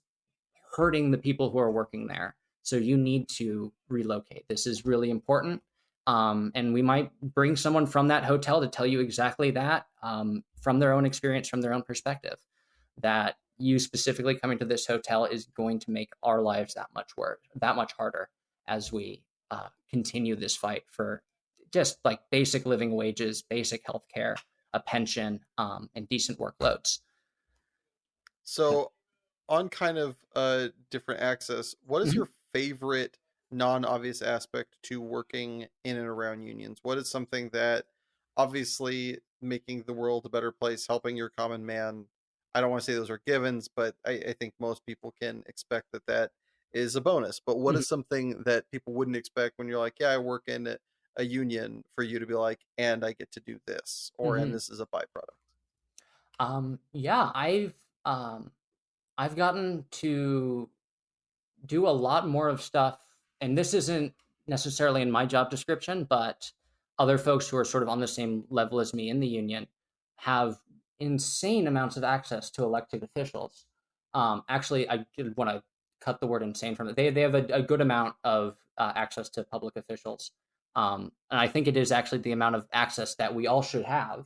hurting the people who are working there. So you need to relocate. This is really important. And we might bring someone from that hotel to tell you exactly that from their own experience, from their own perspective, that you specifically coming to this hotel is going to make our lives that much worse, that much harder as we continue this fight for just like basic living wages, basic health care, a pension, and decent workloads. So, on kind of a different axis, what is Mhm. your favorite non-obvious aspect to working in and around unions? What is something that obviously making the world a better place, helping your common man. I don't want to say those are givens, but I think most people can expect that that is a bonus. But what Mhm. is something that people wouldn't expect when you're like, yeah, I work in a union, for you to be like, and I get to do this, or and Mhm. this is a byproduct? Yeah, I've gotten to do a lot more of stuff, and this isn't necessarily in my job description, but other folks who are sort of on the same level as me in the union have insane amounts of access to elected officials. Actually, I did want to cut the word insane from it. They have a good amount of access to public officials, and I think it is actually the amount of access that we all should have.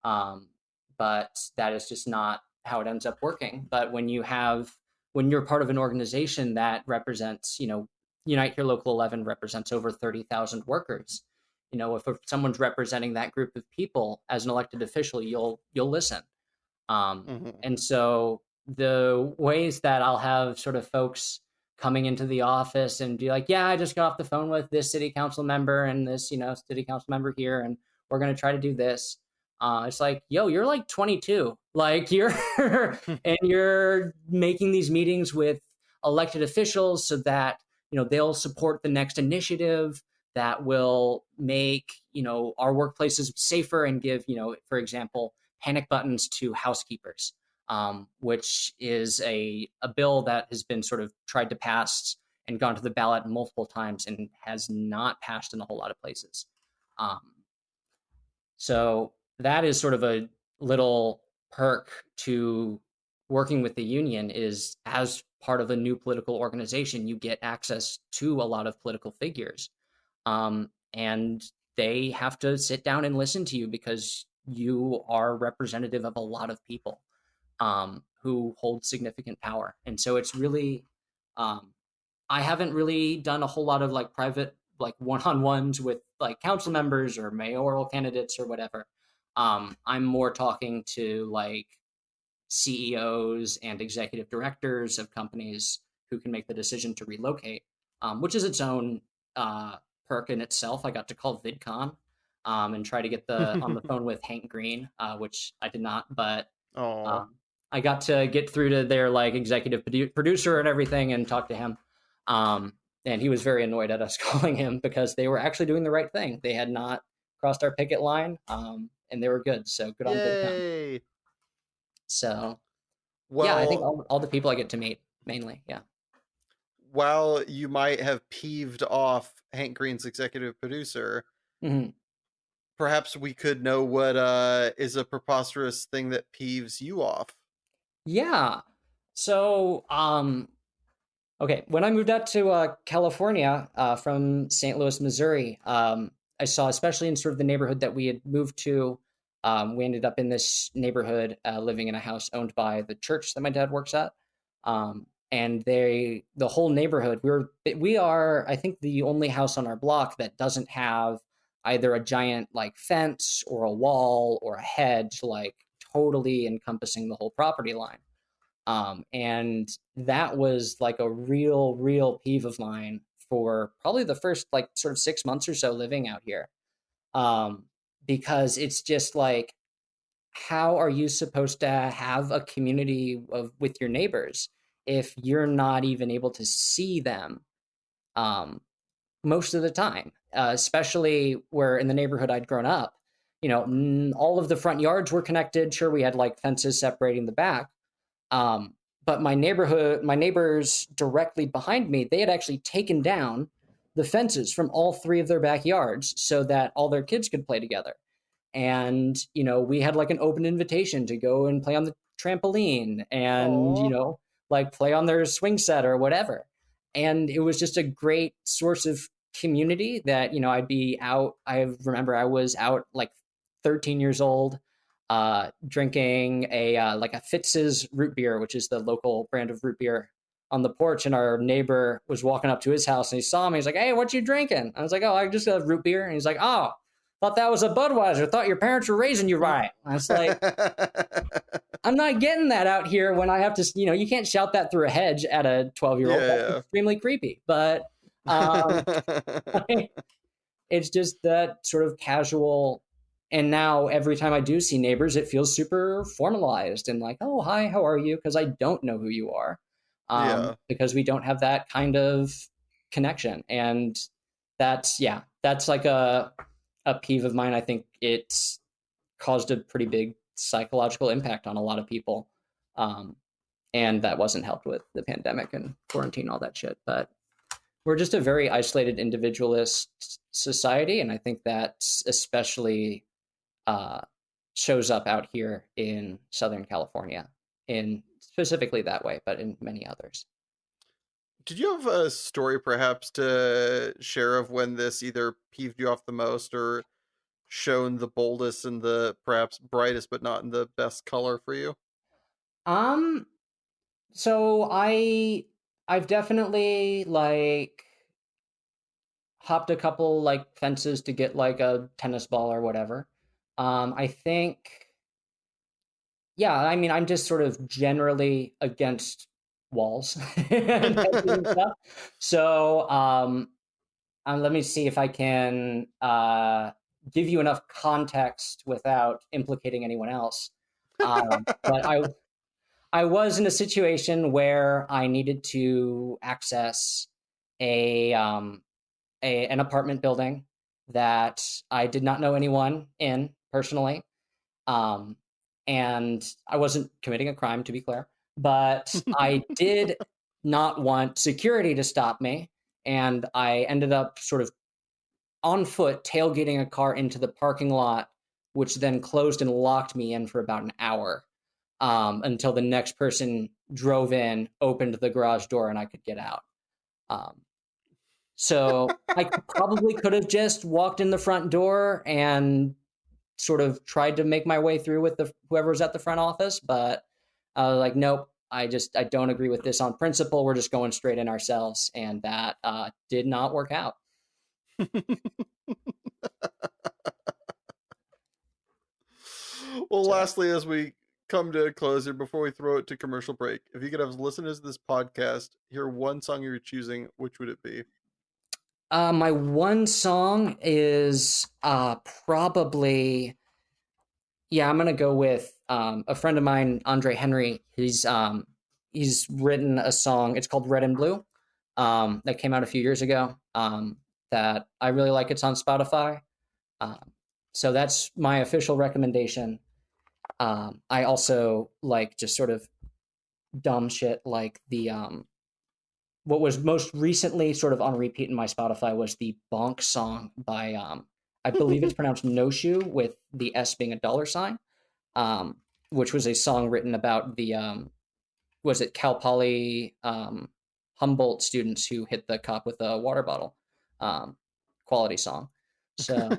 Um, but that is just not how it ends up working. But when you're part of an organization that represents, Unite Here Local 11 represents over 30,000 workers. If someone's representing that group of people as an elected official, you'll listen. Mm-hmm. And so the ways that I'll have sort of folks coming into the office and be like, yeah, I just got off the phone with this city council member and this, city council member here, and we're going to try to do this. It's like, yo, you're like 22, like you're, and you're making these meetings with elected officials so that, they'll support the next initiative that will make, our workplaces safer and give, for example, panic buttons to housekeepers, which is a bill that has been sort of tried to pass and gone to the ballot multiple times and has not passed in a whole lot of places. Um, so that is sort of a little perk to working with the union, is as part of a new political organization, you get access to a lot of political figures. And they have to sit down and listen to you because you are representative of a lot of people who hold significant power. And so it's really, I haven't really done a whole lot of like private, like one-on-ones with like council members or mayoral candidates or whatever. I'm more talking to like CEOs and executive directors of companies who can make the decision to relocate, which is its own perk in itself. I got to call VidCon and try to get on the phone with Hank Green, which I did not, but Oh, um, I got to get through to their like executive producer and everything and talk to him. Um, and he was very annoyed at us calling him because they were actually doing the right thing. They had not crossed our picket line, and they were good. So good on VidCon. yay! So yeah, I think Well, all the people I get to meet mainly. Yeah. while you might have peeved off Hank Green's executive producer, Hmm. perhaps we could know what is a preposterous thing that peeves you off. Yeah. So, okay, when I moved out to California from St. Louis, Missouri, I saw, especially in sort of the neighborhood that we had moved to, we ended up in this neighborhood living in a house owned by the church that my dad works at. And the whole neighborhood, we are, I think, the only house on our block that doesn't have either a giant like fence or a wall or a hedge, like totally encompassing the whole property line. And that was like a real peeve of mine for probably the first like sort of 6 months or so living out here. Um, because it's just like, how are you supposed to have a community with your neighbors if you're not even able to see them um, most of the time? Especially where in the neighborhood I'd grown up, all of the front yards were connected. Sure, we had like fences separating the back, um, but my neighbors directly behind me, they had actually taken down the fences from all three of their backyards so that all their kids could play together. And, we had like an open invitation to go and play on the trampoline and, Oh, like play on their swing set or whatever. And it was just a great source of community that, I'd be out. I remember I was out like 13 years old, drinking like a Fitz's root beer, which is the local brand of root beer, on the porch. And our neighbor was walking up to his house and he saw me. He's like, "Hey, what you drinking?" I was like, "Oh, I just got root beer." And he's like, "Oh, thought that was a Budweiser. Thought your parents were raising you right." I was like, I'm not getting that out here when I have to, you can't shout that through a hedge at a 12-year-old. That's yeah. extremely creepy. But um, it's just that sort of casual And now every time I do see neighbors, it feels super formalized and like, oh, hi, how are you? Because I don't know who you are, Yeah. because we don't have that kind of connection. And that's like a peeve of mine. I think it's caused a pretty big psychological impact on a lot of people. Um, and that wasn't helped with the pandemic and quarantine, all that shit. But we're just a very isolated individualist society. And I think that especially uh, shows up out here in Southern California, in specifically that way, but in many others. Did you have a story perhaps to share of when this either peeved you off the most or shown the boldest and the perhaps brightest but not in the best color for you? Um, so I've definitely like hopped a couple like fences to get like a tennis ball or whatever. I think, yeah, I mean, I'm just sort of generally against walls and hedges and stuff. So, let me see if I can give you enough context without implicating anyone else. But I was in a situation where I needed to access a, an apartment building that I did not know anyone in personally. Um, and I wasn't committing a crime, to be clear, but I did not want security to stop me. And I ended up sort of on foot tailgating a car into the parking lot, which then closed and locked me in for about an hour, until the next person drove in, opened the garage door, and I could get out. Um, so I probably could have just walked in the front door and sort of tried to make my way through with the whoever was at the front office, but I was like, nope, I don't agree with this on principle. We're just going straight in ourselves, and that did not work out. Well, So, lastly, as we come to a close here before we throw it to commercial break, if you could have listeners to this podcast hear one song you're choosing, which would it be? my one song is probably, yeah, I'm gonna go with a friend of mine, Andre Henry. He's written a song. It's called Red and Blue. That came out a few years ago. That I really like. It's on Spotify. Um, so that's my official recommendation. I also like just sort of dumb shit like the what was most recently sort of on repeat in my Spotify was the Bonk song by I believe it's pronounced No Shoe with the S being a dollar sign, which was a song written about the was it Cal Poly Humboldt students who hit the cop with a water bottle. Quality song. So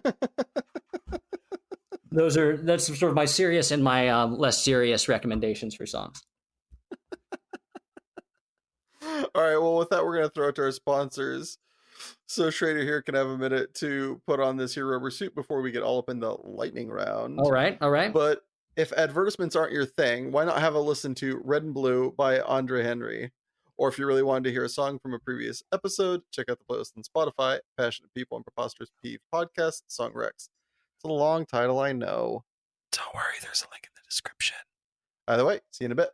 that's sort of my serious and my less serious recommendations for songs. All right, well, with that, we're going to throw it to our sponsors. So Schrader here can have a minute to put on this here rubber suit before we get all up in the lightning round. All right, all right. But if advertisements aren't your thing, why not have a listen to Red and Blue by Andre Henry? Or if you really wanted to hear a song from a previous episode, check out the playlist on Spotify, Passionate People and Preposterous Peeve Podcast, Song Rex. It's a long title, I know. Don't worry, there's a link in the description. Either way, see you in a bit.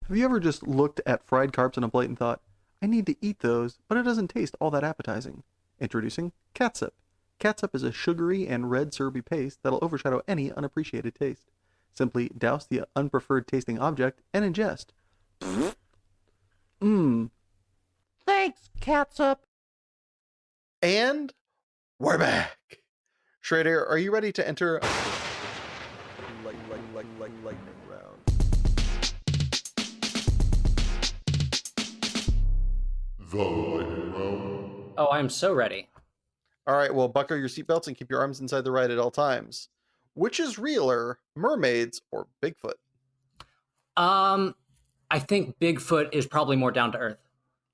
Have you ever just looked at fried carbs on a plate and thought, I need to eat those, but it doesn't taste all that appetizing? Introducing catsup. Catsup is a sugary and red syrupy paste that'll overshadow any unappreciated taste. Simply douse the unpreferred tasting object and ingest. Mmm. Thanks, catsup. And we're back. Schrader, are you ready to enter lightning round? The lightning round. Oh, I'm so ready. All right, well, buckle your seatbelts and keep your arms inside the ride at all times. Which is realer, mermaids or Bigfoot? I think Bigfoot is probably more down to earth.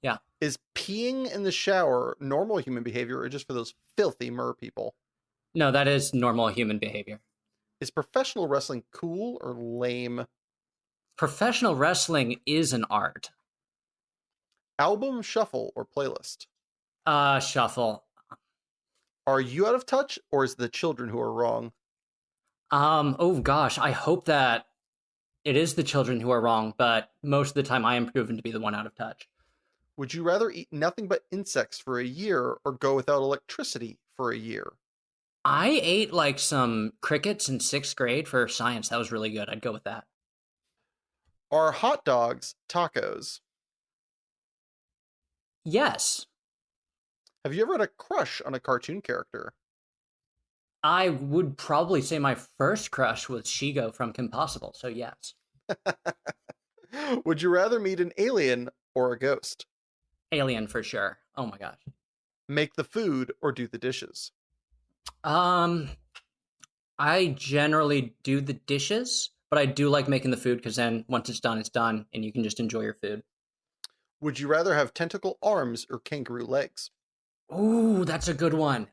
Yeah. Is peeing in the shower normal human behavior or just for those filthy mer people? No, that is normal human behavior. Is professional wrestling cool or lame? Professional wrestling is an art. Album, shuffle, or playlist? Shuffle. Are you out of touch or is it the children who are wrong? Oh gosh, I hope that it is the children who are wrong, but most of the time I am proven to be the one out of touch. Would you rather eat nothing but insects for a year or go without electricity for a year? I ate like some crickets in 6th grade for science. That was really good. I'd go with that. Are hot dogs tacos? Yes. Have you ever had a crush on a cartoon character? I would probably say my first crush was Shigo from Kim Possible, so yes. Would you rather meet an alien or a ghost? Alien for sure. Oh my gosh. Make the food or do the dishes? Um, I generally do the dishes, but I do like making the food because then once it's done, and you can just enjoy your food. Would you rather have tentacle arms or kangaroo legs? Ooh, that's a good one.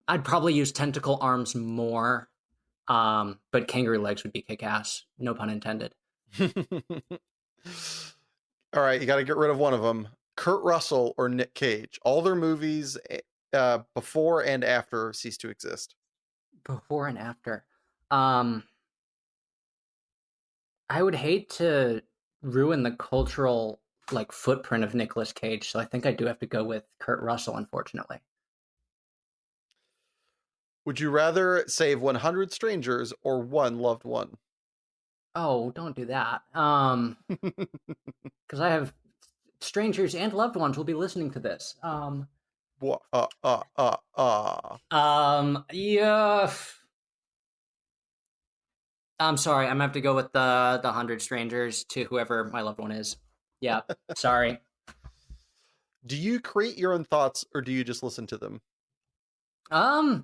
I'd probably use tentacle arms more, but kangaroo legs would be kick-ass. No pun intended. All right, you got to get rid of one of them. Kurt Russell or Nick Cage. All their movies before and after cease to exist. Before and after. I would hate to ruin the cultural like footprint of Nicolas Cage, so I think I do have to go with Kurt Russell, unfortunately. Would you rather save 100 strangers or one loved one? Oh, don't do that. Because I have strangers and loved ones will be listening to this. Yeah. I'm sorry. I'm gonna have to go with the 100 strangers to whoever my loved one is. Yeah. Sorry. Do you create your own thoughts or do you just listen to them? I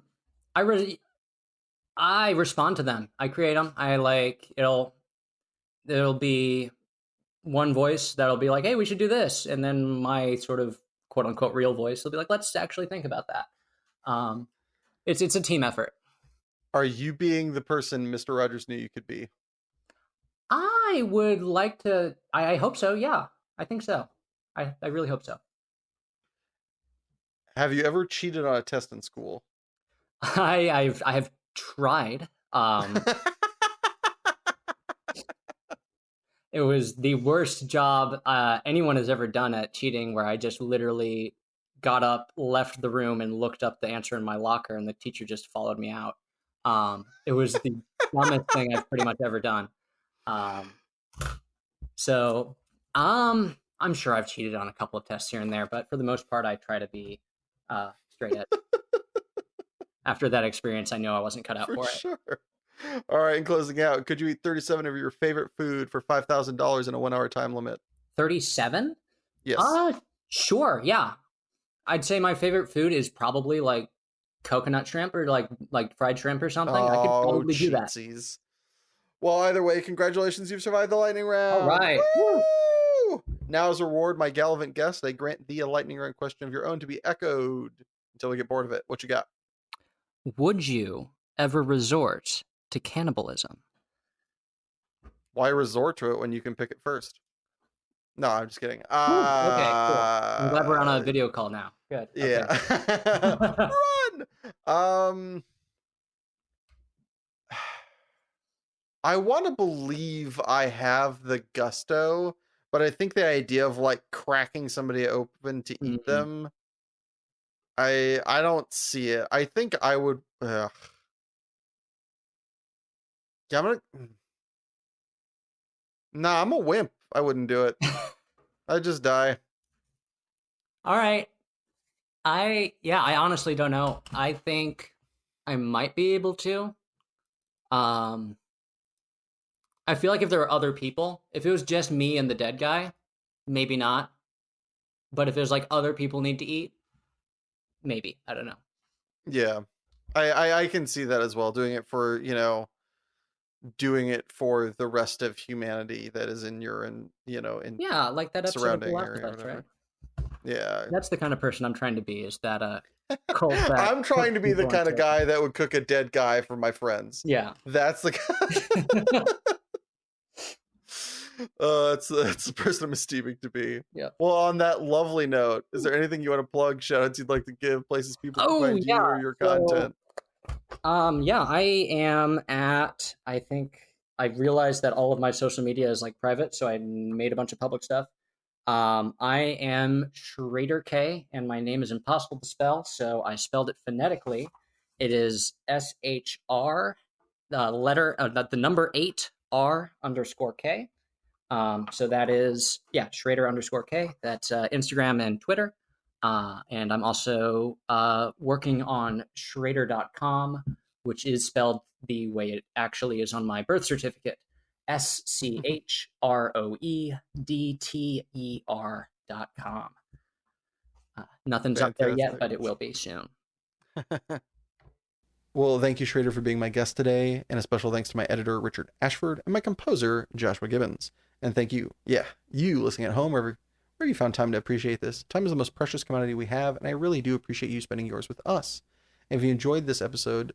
respond to them. I create them. I like it'll be one voice that'll be like, "Hey, we should do this," and then my sort of quote unquote real voice will be like, "Let's actually think about that." It's a team effort. Are you being the person Mr. Rogers knew you could be? I would like to. I hope so. Yeah, I think so. I really hope so. Have you ever cheated on a test in school? I have tried. It was the worst job anyone has ever done at cheating, where I just literally got up, left the room, and looked up the answer in my locker, and the teacher just followed me out. It was the dumbest thing I've pretty much ever done. So I'm sure I've cheated on a couple of tests here and there, but for the most part, I try to be straight edge. After that experience, I know I wasn't cut out for it. Sure. All right, in closing out, could you eat 37 of your favorite food for $5,000 in a 1 hour time limit? 37? Yes. Sure, yeah. I'd say my favorite food is probably like coconut shrimp or like fried shrimp or something. I could probably do that. Well, either way, congratulations, you've survived the lightning round. All right. Woo! Now, as a reward, my gallivant guest, I grant thee a lightning round question of your own to be echoed until we get bored of it. What you got? Would you ever resort to cannibalism? Why resort to it when you can pick it first? No, I'm just kidding. Okay, cool. I'm glad we're on a video call now. Good. Yeah. Okay. Run! I want to believe I have the gusto, but I think the idea of like cracking somebody open to eat them, I don't see it. I think I would. Yeah, I'm a wimp. I wouldn't do it. I'd just die. All right. I honestly don't know. I think I might be able to. I feel like if there were other people, if it was just me and the dead guy, maybe not. But if there's like other people need to eat, maybe. I don't know. Yeah. I can see that as well. Doing it for the rest of humanity that is in your yeah, like that episode of The Last of Us, right? Yeah. That's the kind of person I'm trying to be, is that cult that I'm trying to be the kind of guy that would cook a dead guy for my friends. Yeah. That's the That's the person I'm esteeming to be. Yeah. Well, on that lovely note, is there anything you want to plug, shout-outs you'd like to give, places people can find you or your content? Yeah, I am at, I think I realized that all of my social media is like private, so I made a bunch of public stuff. I am Schrader K, and my name is impossible to spell, so I spelled it phonetically. It is SHR, the number 8 R underscore K. So that is, Schrader underscore K. That's Instagram and Twitter. And I'm also working on Schroeder.com, which is spelled the way it actually is on my birth certificate. SCHROEDTER.com. Nothing's up there yet, but it will be soon. Well, thank you, Schrader, for being my guest today, and a special thanks to my editor, Richard Ashford, and my composer, Joshua Gibbons. And thank you, you listening at home, wherever you found time to appreciate this. Time is the most precious commodity we have, and I really do appreciate you spending yours with us. And if you enjoyed this episode,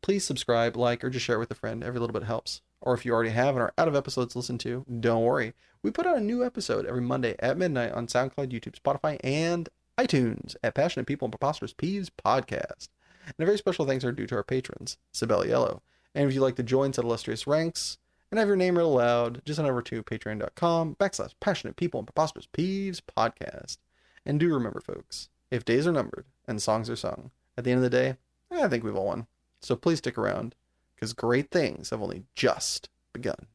please subscribe, like, or just share it with a friend. Every little bit helps. Or if you already have and are out of episodes to listen to, don't worry. We put out a new episode every Monday at midnight on SoundCloud, YouTube, Spotify, and iTunes at Passionate People and Preposterous Peeves Podcast. And a very special thanks are due to our patrons, Sibel Yellow. And if you'd like to join said illustrious ranks and have your name read aloud, just head over to patreon.com/Passionate People and Preposterous Peeves Podcast. And do remember, folks, if days are numbered and songs are sung, at the end of the day, I think we've all won. So please stick around, because great things have only just begun.